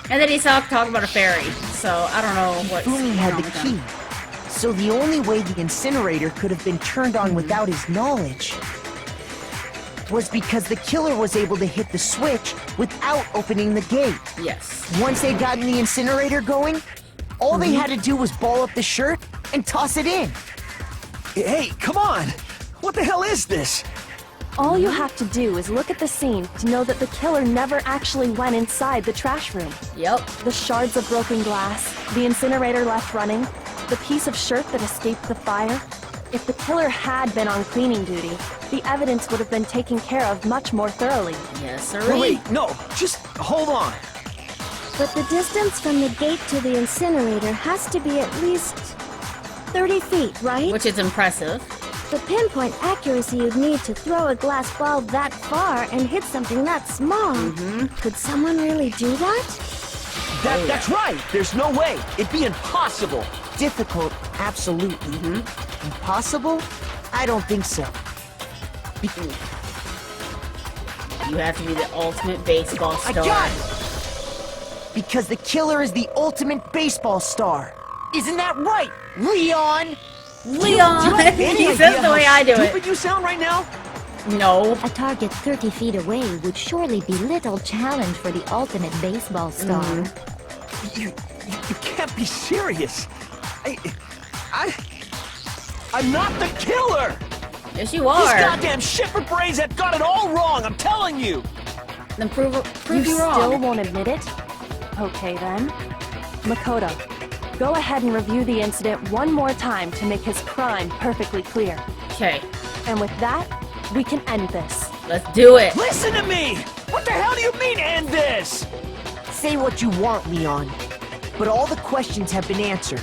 And then he saw talk about a fairy. So I don't know what. Hifumi had the key. So the only way the incinerator could have been turned on without his knowledge was because the killer was able to hit the switch without opening the gate. Yes. Once they'd gotten the incinerator going, all they had to do was ball up the shirt and toss it in. Hey, come on! What the hell is this? All you have to do is look at the scene to know that the killer never actually went inside the trash room. Yep. The shards of broken glass, the incinerator left running, the piece of shirt that escaped the fire. If the killer had been on cleaning duty, the evidence would have been taken care of much more thoroughly. Yes, sir. Wait, no, just hold on. But the distance from the gate to the incinerator has to be at least 30 feet, right? Which is impressive. The pinpoint accuracy you'd need to throw a glass ball that far and hit something that small. Could someone really do that? That's right! There's no way! It'd be impossible! Difficult, absolutely. Impossible? I don't think so. You have to be the ultimate baseball I star. got it! Because the killer is the ultimate baseball star. Isn't that right, Leon? Leon! He says the way I do it. Stupid you sound right now? No. A target 30 feet away would surely be little challenge for the ultimate baseball star. You can't be serious. I'm not the killer! Yes, you are. These goddamn shipper brains have got it all wrong, I'm telling you! Then prove you wrong. Still won't admit it? Okay then. Makoto, go ahead and review the incident one more time to make his crime perfectly clear. Okay. And with that, we can end this. Let's do it. Listen to me! What the hell do you mean, end this? Say what you want, Leon. But all the questions have been answered.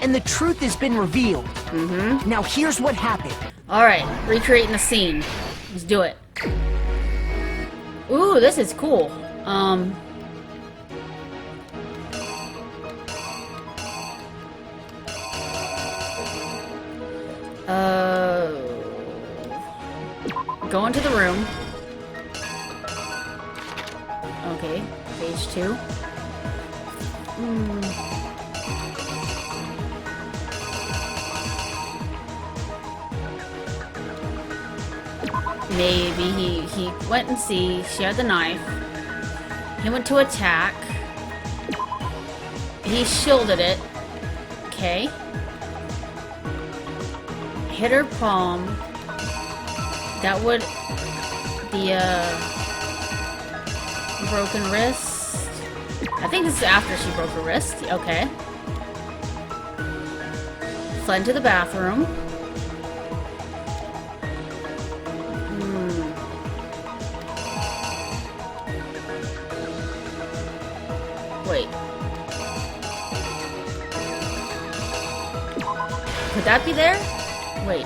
And the truth has been revealed. Mm-hmm. Now here's what happened. Alright, recreating the scene. Let's do it. Ooh, this is cool. Go into the room. Okay, page 2. Maybe he went and see. She had the knife. He went to attack. He shielded it. Okay. Hit her palm. That would be a broken wrist. I think this is after she broke her wrist. Okay. Fled into the bathroom. Wait. Could that be there? Wait.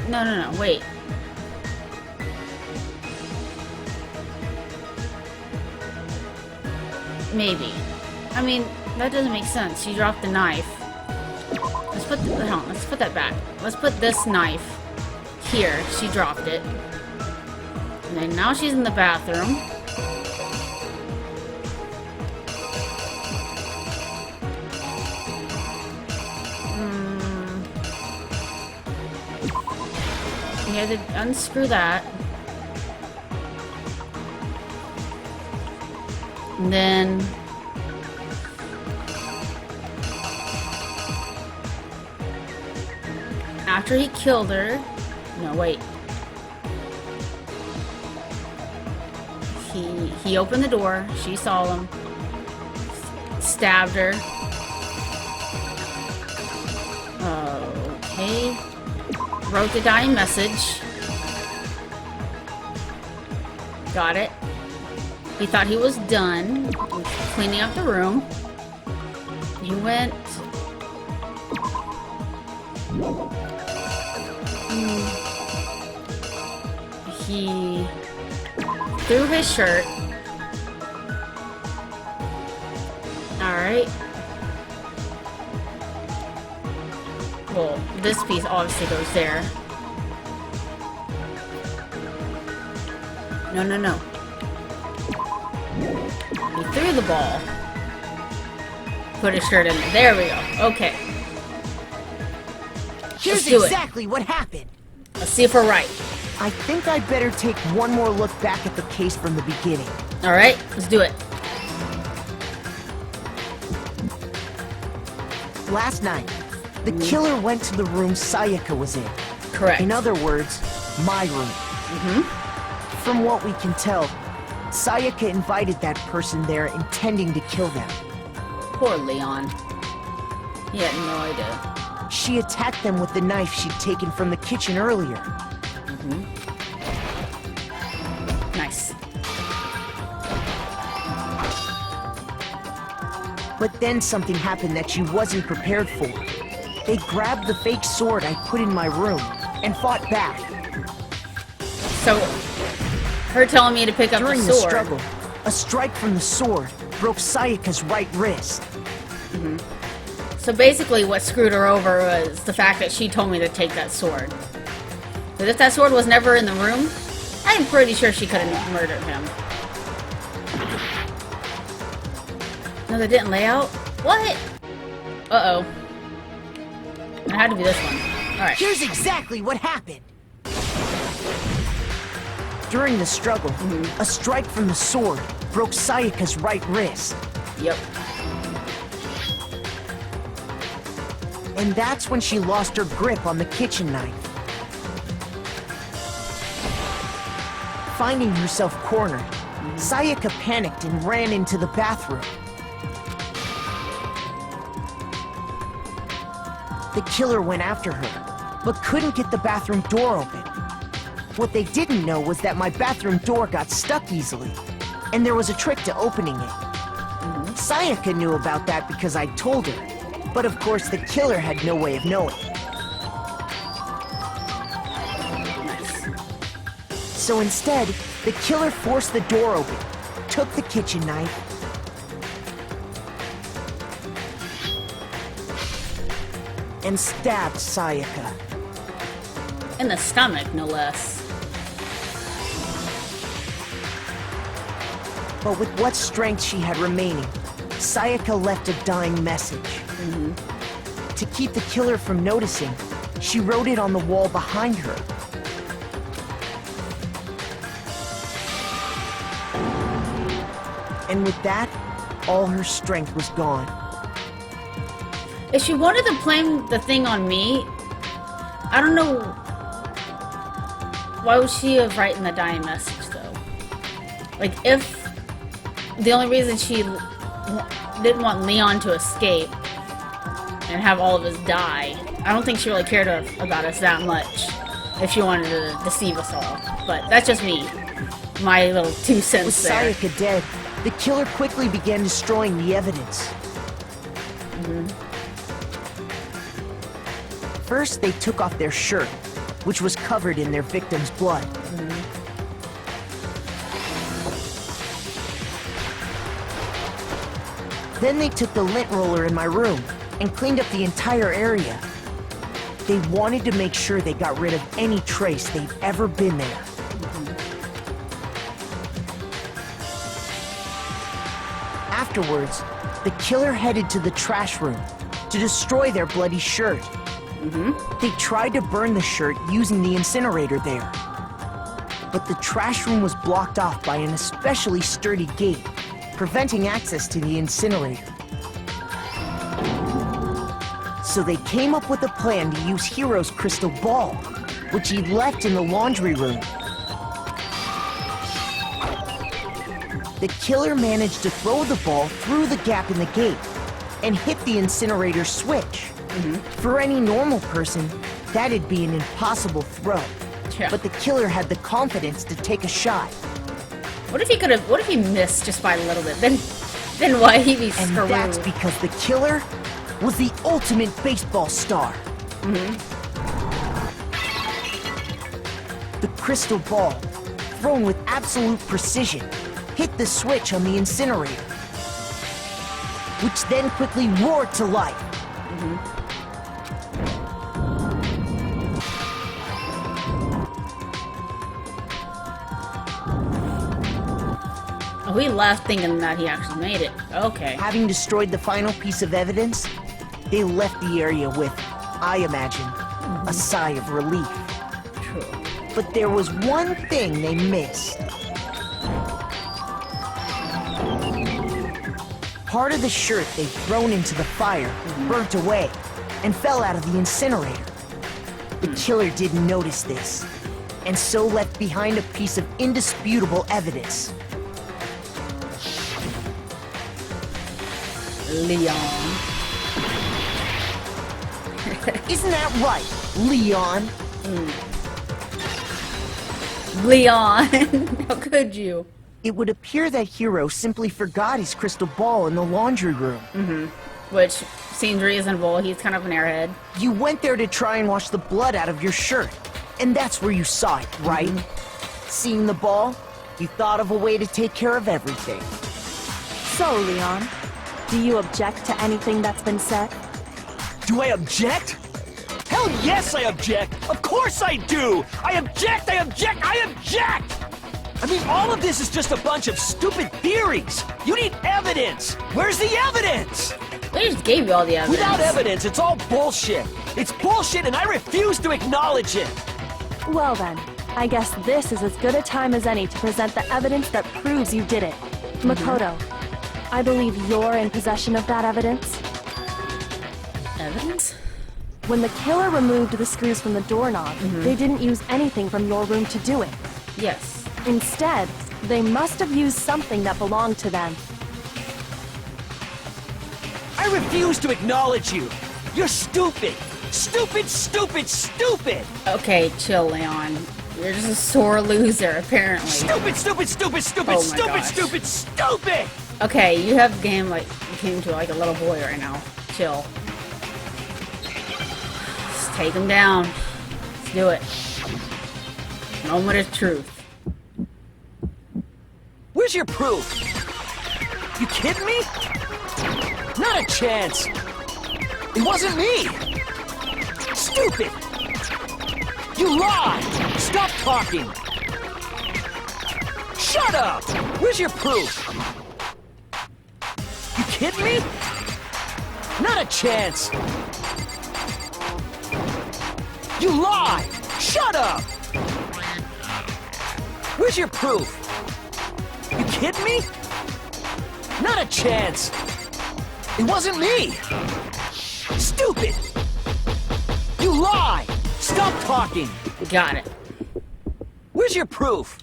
No, wait. Maybe. I mean, that doesn't make sense. She dropped the knife. Let's put that back. Let's put this knife here. She dropped it. And then now she's in the bathroom. You had to unscrew that. And then after he killed her, no, wait. He opened the door. She saw him. Stabbed her. Okay. Wrote the dying message. Got it. He thought he was done with cleaning up the room. He went. He threw his shirt. Alright. Well, this piece obviously goes there. No. He threw the ball. Put his shirt in there. There we go. Okay. Here's exactly what happened. Let's see if we're right. I think I'd better take one more look back at the case from the beginning. Alright, let's do it. Last night, the killer went to the room Sayaka was in. Correct. In other words, my room. From what we can tell, Sayaka invited that person there intending to kill them. Poor Leon. He had no idea. She attacked them with the knife she'd taken from the kitchen earlier. Nice. But then something happened that she wasn't prepared for. They grabbed the fake sword I put in my room and fought back. So, her telling me to pick up the sword. During the struggle, a strike from the sword broke Sayaka's right wrist. So basically what screwed her over was the fact that she told me to take that sword. But if that sword was never in the room, I'm pretty sure she could have murdered him. No, they didn't lay out? What? Uh-oh. It had to be this one. Alright. Here's exactly what happened. During the struggle, a strike from the sword broke Sayaka's right wrist. Yep. And that's when she lost her grip on the kitchen knife. Finding herself cornered, Sayaka panicked and ran into the bathroom. The killer went after her, but couldn't get the bathroom door open. What they didn't know was that my bathroom door got stuck easily, and there was a trick to opening it. Sayaka knew about that because I told her, but of course the killer had no way of knowing. So instead, the killer forced the door open, took the kitchen knife, and stabbed Sayaka. In the stomach, no less. But with what strength she had remaining, Sayaka left a dying message. To keep the killer from noticing, she wrote it on the wall behind her. And with that, all her strength was gone. If she wanted to blame the thing on me, I don't know. Why would she have written the dying message, though? Like, if the only reason she didn't want Leon to escape and have all of us die, I don't think she really cared about us that much if she wanted to deceive us all. But that's just me. My little 2 cents there. With Sayaka dead, the killer quickly began destroying the evidence. First, they took off their shirt, which was covered in their victim's blood. Then they took the lint roller in my room and cleaned up the entire area. They wanted to make sure they got rid of any trace they'd ever been there. Afterwards, the killer headed to the trash room to destroy their bloody shirt. They tried to burn the shirt using the incinerator there. But the trash room was blocked off by an especially sturdy gate, preventing access to the incinerator. So they came up with a plan to use Hiro's crystal ball, which he'd left in the laundry room. The killer managed to throw the ball through the gap in the gate and hit the incinerator switch. For any normal person, that'd be an impossible throw. But the killer had the confidence to take a shot. What if he missed just by a little bit? Then why he'd be screwed? And that's because the killer was the ultimate baseball star. The crystal ball, thrown with absolute precision, hit the switch on the incinerator, which then quickly roared to life. Oh, he left thinking that he actually made it. Okay. Having destroyed the final piece of evidence, they left the area with, I imagine, a sigh of relief. True. But there was one thing they missed. Part of the shirt they'd thrown into the fire burnt away and fell out of the incinerator. The killer didn't notice this, and so left behind a piece of indisputable evidence. Leon. Isn't that right, Leon? Leon, how could you? It would appear that Hiro simply forgot his crystal ball in the laundry room. Which seems reasonable. He's kind of an airhead. You went there to try and wash the blood out of your shirt, and that's where you saw it, right? Seeing the ball, you thought of a way to take care of everything. So, Leon, do you object to anything that's been said? Do I object? Hell yes, I object! Of course I do! I object! I object! I object! I mean, all of this is just a bunch of stupid theories! You need evidence! Where's the evidence? We just gave you all the evidence. Without evidence, it's all bullshit! It's bullshit and I refuse to acknowledge it! Well then, I guess this is as good a time as any to present the evidence that proves you did it. Makoto, I believe you're in possession of that evidence. Evidence? When the killer removed the screws from the doorknob, they didn't use anything from your room to do it. Yes. Instead, they must have used something that belonged to them. I refuse to acknowledge you. You're stupid. Stupid, stupid, stupid. Okay, chill, Leon. You're just a sore loser, apparently. Stupid, stupid, stupid, stupid, Oh my stupid, gosh. stupid, stupid. Okay, you have game like you came to like a little boy right now. Chill. Just take him down. Let's do it. Moment of truth. Where's your proof? You kidding me? Not a chance. It wasn't me. Stupid. You lied. Stop talking. Shut up. Where's your proof? You kidding me? Not a chance. You lied. Shut up. Where's your proof? You kidding me? Not a chance. It wasn't me. Stupid. You lie. Stop talking. Got it. Where's your proof?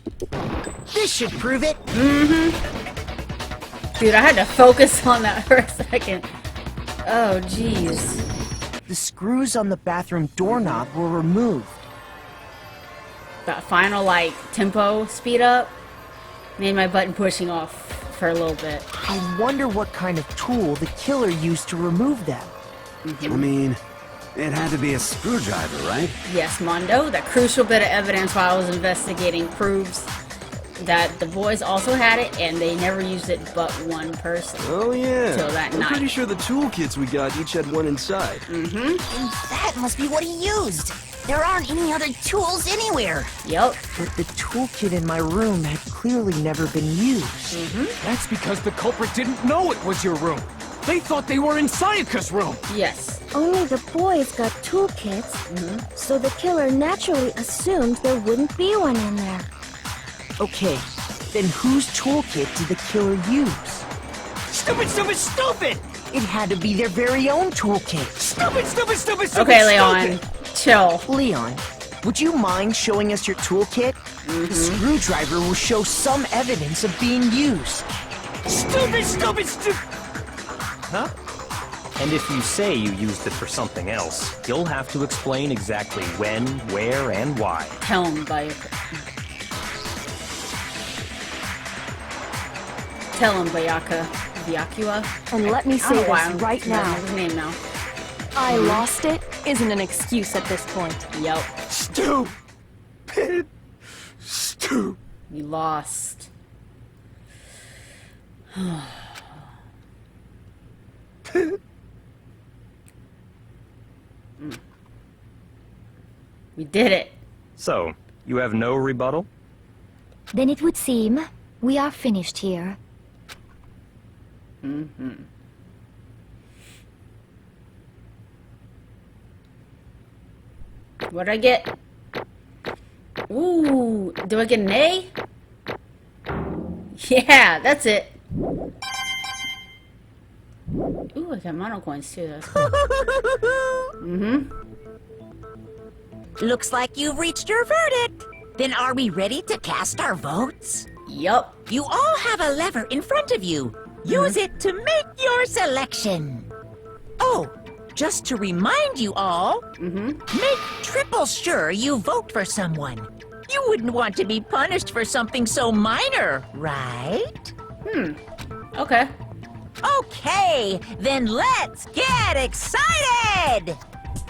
This should prove it. Dude, I had to focus on that for a second. Oh, jeez. The screws on the bathroom doorknob were removed. That final, like, tempo speed up made my button pushing off for a little bit. I wonder what kind of tool the killer used to remove them. I mean, it had to be a screwdriver, right? Yes, Mondo, that crucial bit of evidence while I was investigating proves that the boys also had it, and they never used it but one person. Oh yeah. Till that I'm night. pretty sure the toolkits we got each had one inside. That must be what he used. There aren't any other tools anywhere. Yep. But the toolkit in my room had clearly never been used. That's because the culprit didn't know it was your room. They thought they were in Sayaka's room. Yes. Only the boys got toolkits, so the killer naturally assumed there wouldn't be one in there. Okay, then whose toolkit did the killer use? Stupid, stupid, stupid. It had to be their very own toolkit. Stupid, stupid, stupid, stupid. Okay, Leon. Chill. Leon, would you mind showing us your toolkit? The screwdriver will show some evidence of being used. Stupid, stupid, stupid. Huh? And if you say you used it for something else, you'll have to explain exactly when, where, and why. Tell him, Bayaka. Vyakua. And let me say this right now. His name now. I lost it isn't an excuse at this point. Yep. Stupid. Stupid. You lost. We did it. So, you have no rebuttal? Then it would seem we are finished here. What'd I get? Ooh, do I get an A? Yeah, that's it. Ooh, I got mono coins too. That's cool. Looks like you've reached your verdict. Then are we ready to cast our votes? Yup. You all have a lever in front of you. Use it to make your selection. Oh, just to remind you all, make triple sure you vote for someone. You wouldn't want to be punished for something so minor, right? Okay. Okay, then let's get excited!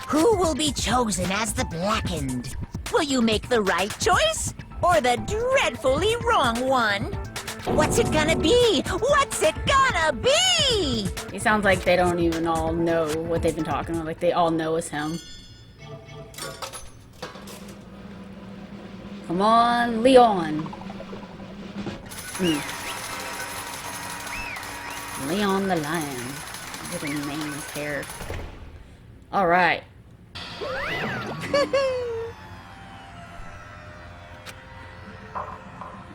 Who will be chosen as the Blackened? Will you make the right choice or the dreadfully wrong one? What's it gonna be? What's it gonna be? It sounds like they don't even all know what they've been talking about. Like they all know it's him. Come on, Leon. Leon the Lion. Little man's hair. Alright.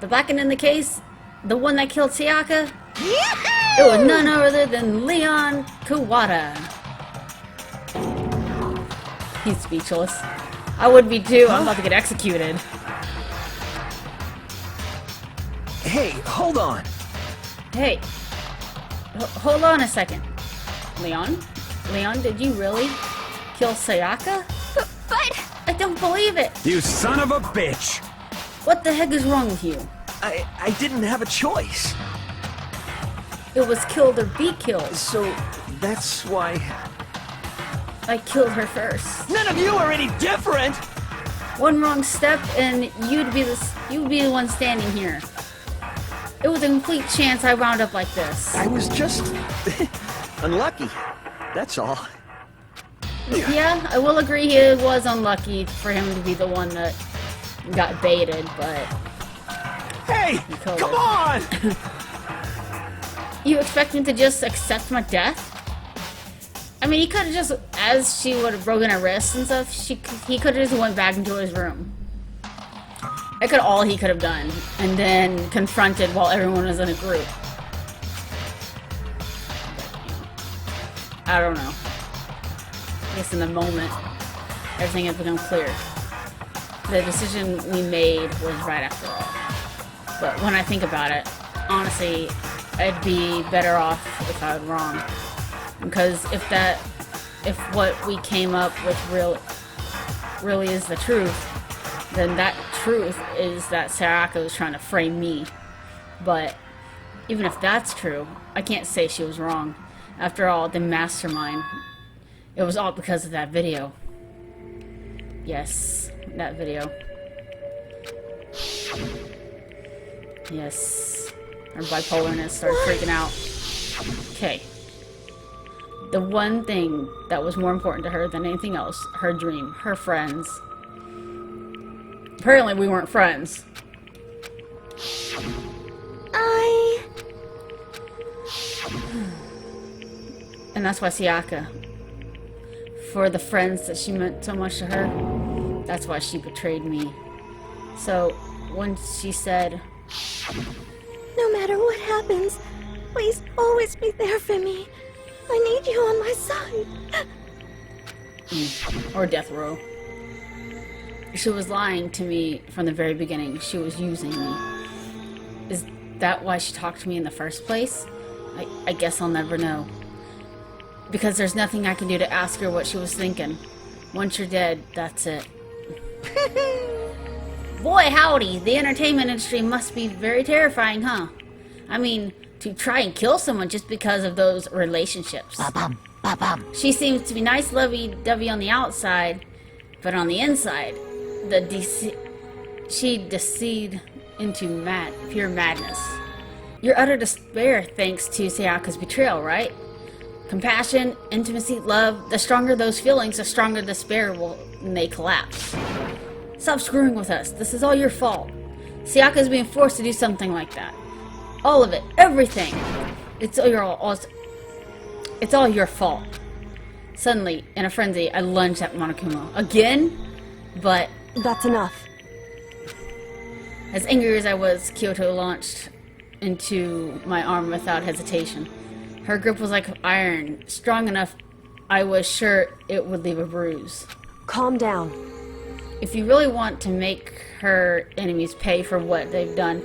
The blackened in the case, the one that killed Sayaka, it was none other than Leon Kuwata. He's speechless. I would be too. I'm about to get executed. Hey, hold on. Hey. Hold on a second. Leon? Leon, did you really kill Sayaka? But... I don't believe it! You son of a bitch! What the heck is wrong with you? I didn't have a choice. It was killed or be killed. So, that's why... I killed her first. None of you are any different! One wrong step and you'd be the one standing here. It was a complete chance I wound up like this. I was just... unlucky. That's all. Yeah, I will agree it was unlucky for him to be the one that got baited, but... Hey! Come on! You expect him to just accept my death? I mean, he could have just, as she would have broken her wrists and stuff, he could have just went back into his room. That's all he could have done, and then confronted while everyone was in a group. I don't know. I guess in the moment, everything had become clear. The decision we made was right after all. But when I think about it, honestly, I'd be better off if I was wrong. Because if what we came up with really is the truth, then that truth is that Saraka was trying to frame me. But even if that's true, I can't say she was wrong. After all, the mastermind, it was all because of that video. Yes, that video. Yes. Her bipolarness started freaking out. Okay. The one thing that was more important to her than anything else, her dream, her friends. Apparently we weren't friends. And that's why Sayaka, for the friends that she meant so much to her, that's why she betrayed me. So, when she said, no matter what happens, please always be there for me. I need you on my side. Or death row. She was lying to me from the very beginning. She was using me. Is that why she talked to me in the first place? I guess I'll never know. Because there's nothing I can do to ask her what she was thinking. Once you're dead, that's it. Boy howdy, the entertainment industry must be very terrifying, huh? I mean, to try and kill someone just because of those relationships. Ba-bum, ba-bum. She seems to be nice lovey-dovey on the outside, but on the inside, she deceived into pure madness. You're utter despair thanks to Sayaka's betrayal, right? Compassion, intimacy, love, the stronger those feelings, the stronger despair may collapse. Stop screwing with us. This is all your fault. Sayaka is being forced to do something like that. All of it. Everything. It's all your fault. Suddenly, in a frenzy, I lunged at Monokuma. Again? But... That's enough. As angry as I was, Kyoto launched into my arm without hesitation. Her grip was like iron, strong enough I was sure it would leave a bruise. Calm down. If you really want to make her enemies pay for what they've done,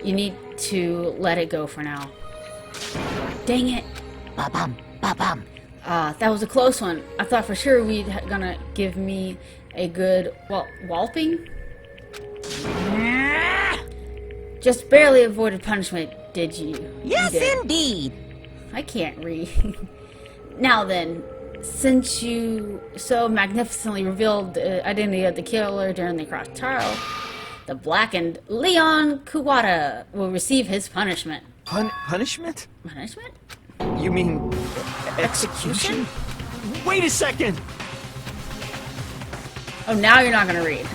you need to let it go for now. Dang it. Ba-bum, ba-bum. That was a close one. I thought for sure gonna give me a good, walloping? Just barely avoided punishment, did you? Yes, you did. indeed. I can't read. Now then, since you so magnificently revealed the identity of the killer during the cross trial, the blackened Leon Kuwata will receive his punishment. Punishment? Punishment? You mean... execution? Wait a second! Oh, now you're not gonna read.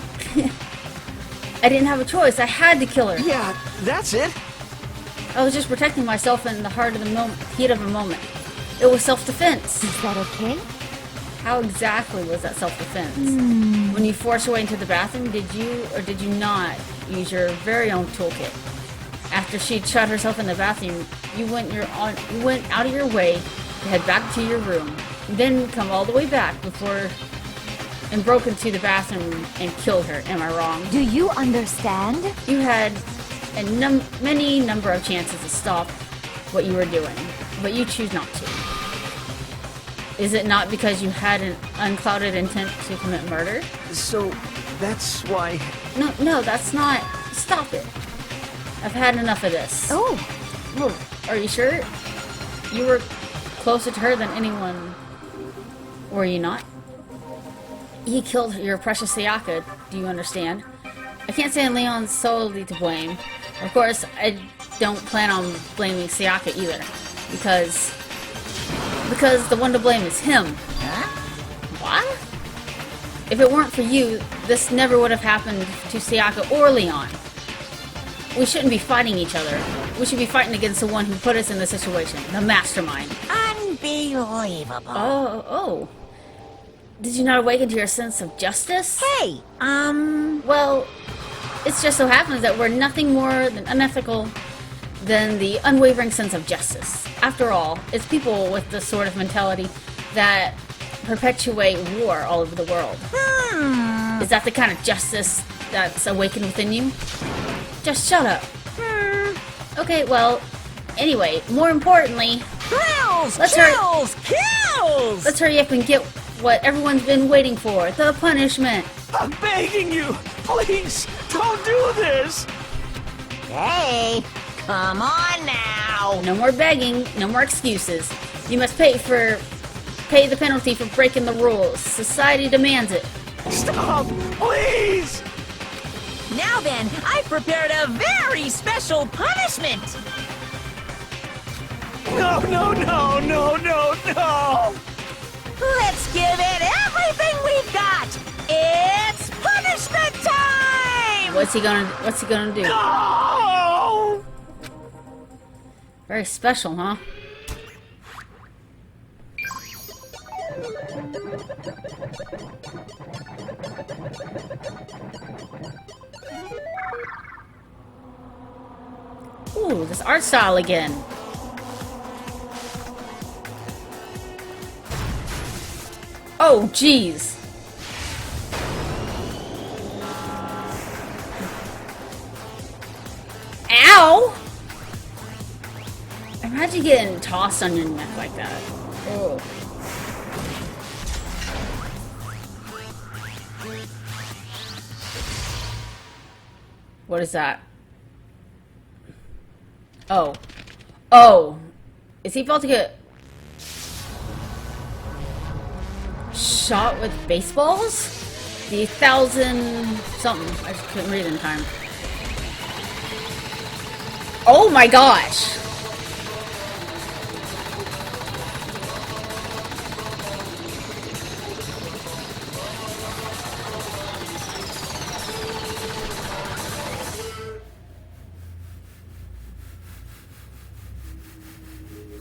I didn't have a choice. I had to kill her. Yeah, that's it. I was just protecting myself in the heart of the heat of a moment. It was self-defense. Is that okay? How exactly was that self-defense? When you forced your way into the bathroom, did you or did you not use your very own toolkit? After she'd shut herself in the bathroom, you went out of your way to head back to your room, then come all the way back before and broke into the bathroom and killed her. Am I wrong? Do you understand? You had a many number of chances to stop what you were doing, but you choose not to. Is it not because you had an unclouded intent to commit murder? So, that's why... No, that's not... Stop it. I've had enough of this. Oh. Well, are you sure? You were closer to her than anyone. Were you not? He killed your precious Sayaka, do you understand? I can't say Leon's solely to blame. Of course, I don't plan on blaming Sayaka either. Because the one to blame is him. Huh? What? If it weren't for you, this never would have happened to Sayaka or Leon. We shouldn't be fighting each other. We should be fighting against the one who put us in the situation, the mastermind. Unbelievable. Oh. Did you not awaken to your sense of justice? Hey, Well, it just so happens that we're nothing more than unethical than the unwavering sense of justice. After all, it's people with this sort of mentality that perpetuate war all over the world. Is that the kind of justice that's awakened within you? Just shut up. Okay, well, anyway, more importantly... Kills! Let's hurry up and get what everyone's been waiting for, the punishment. I'm begging you! Please, don't do this! Hey, come on now! No more begging, no more excuses. You must pay the penalty for breaking the rules. Society demands it. Stop! Please! Now then, I've prepared a very special punishment! No! Let's give it everything we've got! It's punishment time! What's he gonna do? No! Very special, huh? Ooh, this art style again. Oh, jeez. Ow! Imagine getting tossed on your neck like that. Oh. What is that? Oh. Is he about to get shot with baseballs? The 1,000 something. I just couldn't read in time. Oh my gosh!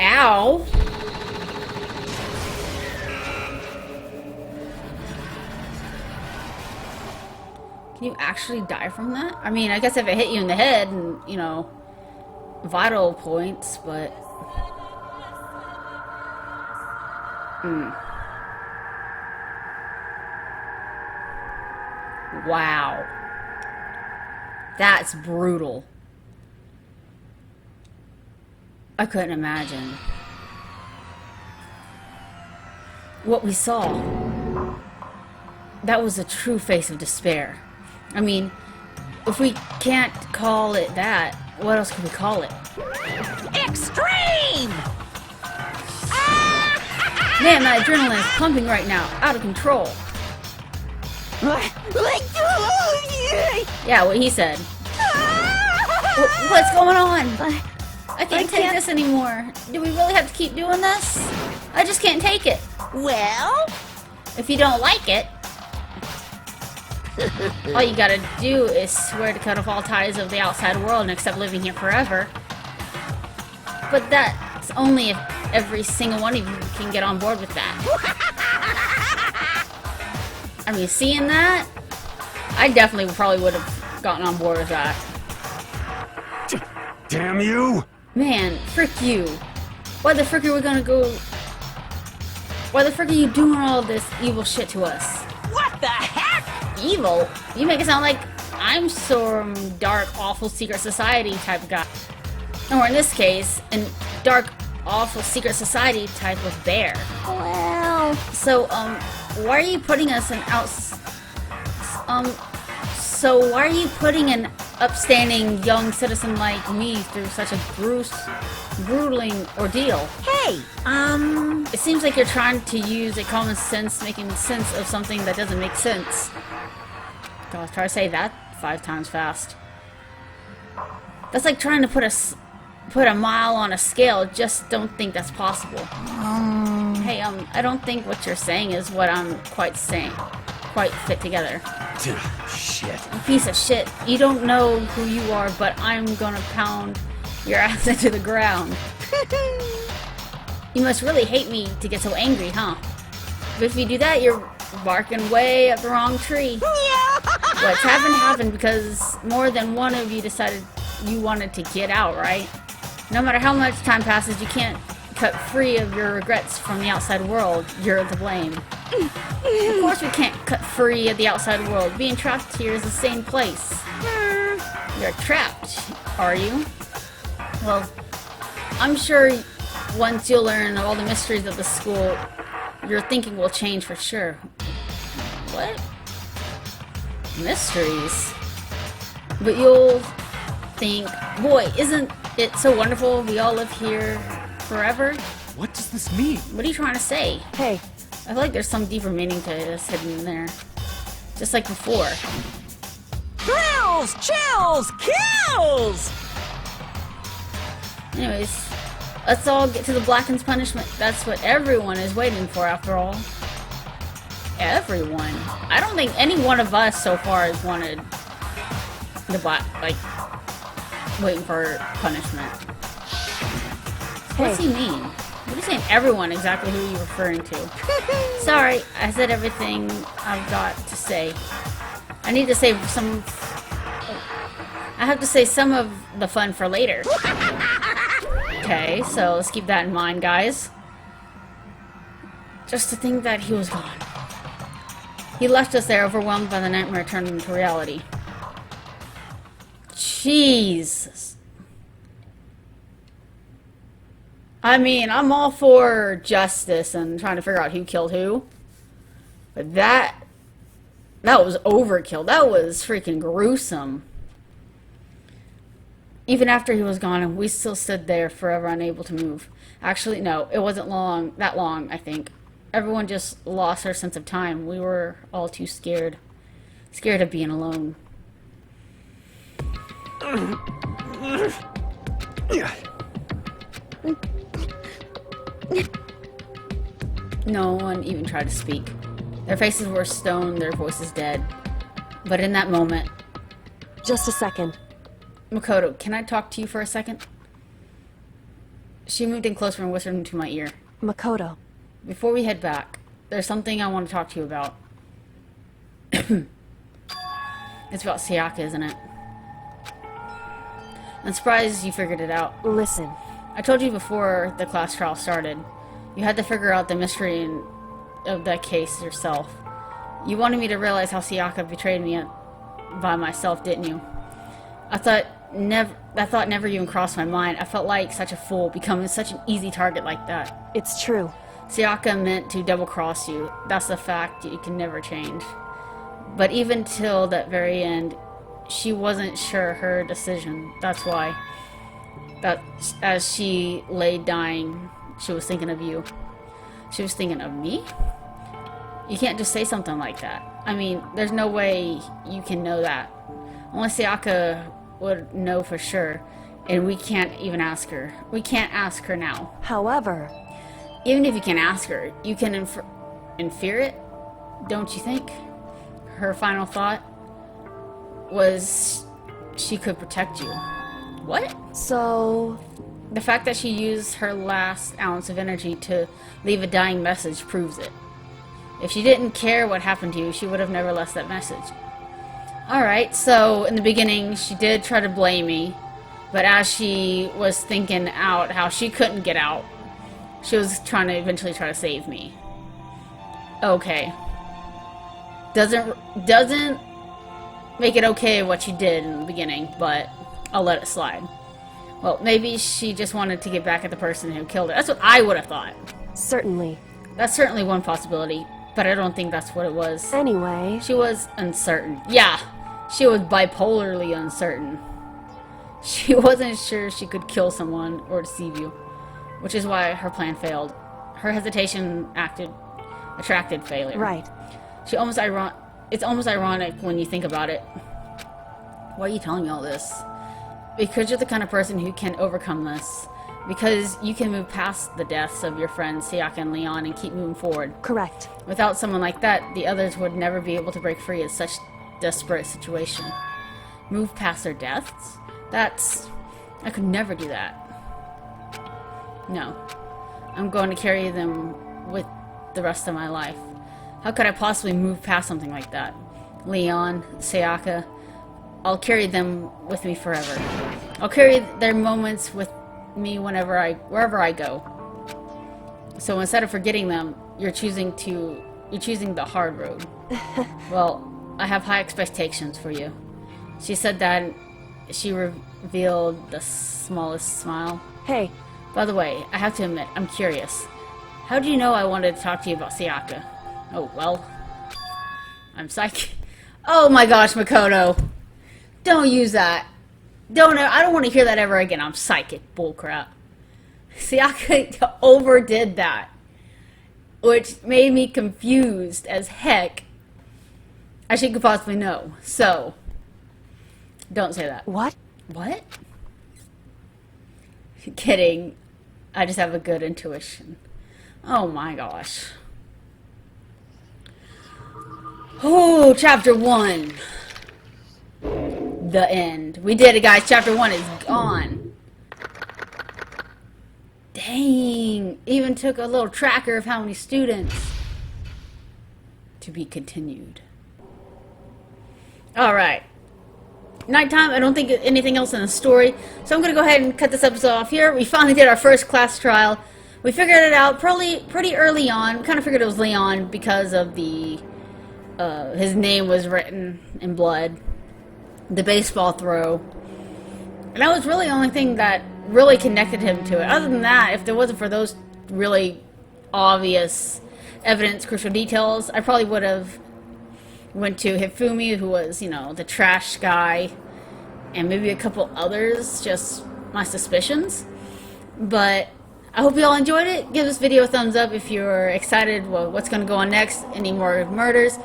Ow! Can you actually die from that? I mean, I guess if it hit you in the head and, you know, vital points, but... Wow. That's brutal. I couldn't imagine what we saw. That was a true face of despair. I mean, if we can't call it that, what else could we call it? Extreme! Man, my adrenaline is pumping right now, out of control. Yeah, what he said. What's going on? I can't take this anymore. Do we really have to keep doing this? I just can't take it. Well? If you don't like it, all you gotta do is swear to cut off all ties of the outside world and accept living here forever. But that's only if every single one of you can get on board with that. I mean, seeing that, I definitely probably would have gotten on board with that. Damn you! Man, frick you. Why the frick are we gonna go... Why the frick are you doing all this evil shit to us? What the heck? Evil? You make it sound like I'm some dark, awful secret society type of guy. Or in this case, a dark, awful secret society type of bear. Well... So, why are you putting us in so why are you putting an upstanding young citizen like me through such a grueling ordeal? Hey, It seems like you're trying to use a common sense making sense of something that doesn't make sense. Gosh, try to say that 5 times fast. That's like trying to put a mile on a scale. Just don't think that's possible. Hey, I don't think what you're saying is what I'm quite fit together. Shit. You piece of shit. You don't know who you are, but I'm gonna pound your ass into the ground. You must really hate me to get so angry, huh? But if you do that, you're barking way up the wrong tree. What's happened because more than one of you decided you wanted to get out, right? No matter how much time passes, you can't cut free of your regrets from the outside world. You're to blame. Of course we can't cut free of the outside world. Being trapped here is the same place. You're trapped, are you? Well, I'm sure once you learn all the mysteries of the school, your thinking will change for sure. What? Mysteries? But you'll think, boy, isn't it so wonderful we all live here forever? What does this mean? What are you trying to say? Hey. I feel like there's some deeper meaning to this hidden in there. Just like before. Thrills, chills, kills! Anyways, let's all get to the Blackened's punishment. That's what everyone is waiting for, after all. Everyone? I don't think any one of us so far has wanted the waiting for punishment. What's he mean? What are you saying, everyone? Exactly who are you referring to? Sorry, I said everything I've got to say. I need to save some... I have to say some of the fun for later. Okay, so let's keep that in mind, guys. Just to think that he was gone. He left us there, overwhelmed by the nightmare turned into reality. Jesus. I mean, I'm all for justice and trying to figure out who killed who. But that was overkill. That was freaking gruesome. Even after he was gone, and we still stood there forever unable to move. Actually, no, it wasn't that long, I think. Everyone just lost their sense of time. We were all too scared. Scared of being alone. No one even tried to speak. Their faces were stone, their voices dead. But in that moment... Just a second. Makoto, can I talk to you for a second? She moved in closer and whispered into my ear. Makoto. Before we head back, there's something I want to talk to you about. It's about Sayaka, isn't it? I'm surprised you figured it out. Listen. I told you before the class trial started. You had to figure out the mystery of that case yourself. You wanted me to realize how Sayaka betrayed me by myself, didn't you? That thought never even crossed my mind. I felt like such a fool, becoming such an easy target like that. It's true. Sayaka meant to double-cross you. That's a fact you can never change. But even till that very end, she wasn't sure her decision. That's why. That as she lay dying, she was thinking of you. She was thinking of me? You can't just say something like that. I mean, there's no way you can know that. Only Sayaka would know for sure, and we can't even ask her. We can't ask her now. However... Even if you can ask her, you can infer it, don't you think? Her final thought was she could protect you. What? So... The fact that she used her last ounce of energy to leave a dying message proves it. If she didn't care what happened to you, she would have never left that message. Alright, so in the beginning, she did try to blame me, but as she was thinking out how she couldn't get out, she was trying to eventually try to save me. Okay. Doesn't make it okay what she did in the beginning, but I'll let it slide. Well, maybe she just wanted to get back at the person who killed her. That's what I would have thought. Certainly. That's certainly one possibility, but I don't think that's what it was. Anyway. She was uncertain. Yeah, she was bipolarly uncertain. She wasn't sure she could kill someone or deceive you, which is why her plan failed. Her hesitation attracted failure. Right. It's almost ironic when you think about it. Why are you telling me all this? Because you're the kind of person who can overcome this. Because you can move past the deaths of your friends Sayaka and Leon and keep moving forward. Correct. Without someone like that, the others would never be able to break free of such desperate situation. Move past their deaths? I could never do that. No. I'm going to carry them with the rest of my life. How could I possibly move past something like that? Leon, Sayaka, I'll carry them with me forever. I'll carry their moments with me wherever I go. So instead of forgetting them, you're choosing the hard road. Well, I have high expectations for you. She said that. She revealed the smallest smile. Hey. By the way, I have to admit, I'm curious. How do you know I wanted to talk to you about Sayaka? Oh, well. I'm psychic. Oh my gosh, Makoto. Don't use that. I don't want to hear that ever again. I'm psychic. Bullcrap. Sayaka overdid that. Which made me confused as heck. As she could possibly know. So, don't say that. What? What? Kidding. I just have a good intuition. Oh my gosh. Oh, chapter 1. The end. We did it, guys. Chapter 1 is gone. Dang. Even took a little tracker of how many students. To be continued. Alright. Nighttime. I don't think anything else in the story. So I'm going to go ahead and cut this episode off here. We finally did our first class trial. We figured it out pretty early on. We kind of figured it was Leon because of the... his name was written in blood. The baseball throw. And that was really the only thing that really connected him to it. Other than that, if there wasn't for those really obvious evidence, crucial details, I probably would have went to Hifumi, who was, you know, the trash guy, and maybe a couple others, just my suspicions. But I hope you all enjoyed it. Give this video a thumbs up if you're excited what's going to go on next. Any more murders,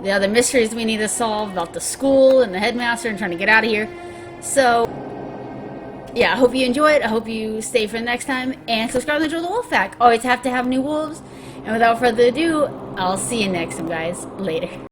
the other mysteries we need to solve about the school and the headmaster and trying to get out of here. So, yeah, I hope you enjoy it. I hope you stay for the next time. And subscribe to the Wolf Pack. Always have to have new wolves. And without further ado, I'll see you next time, guys. Later.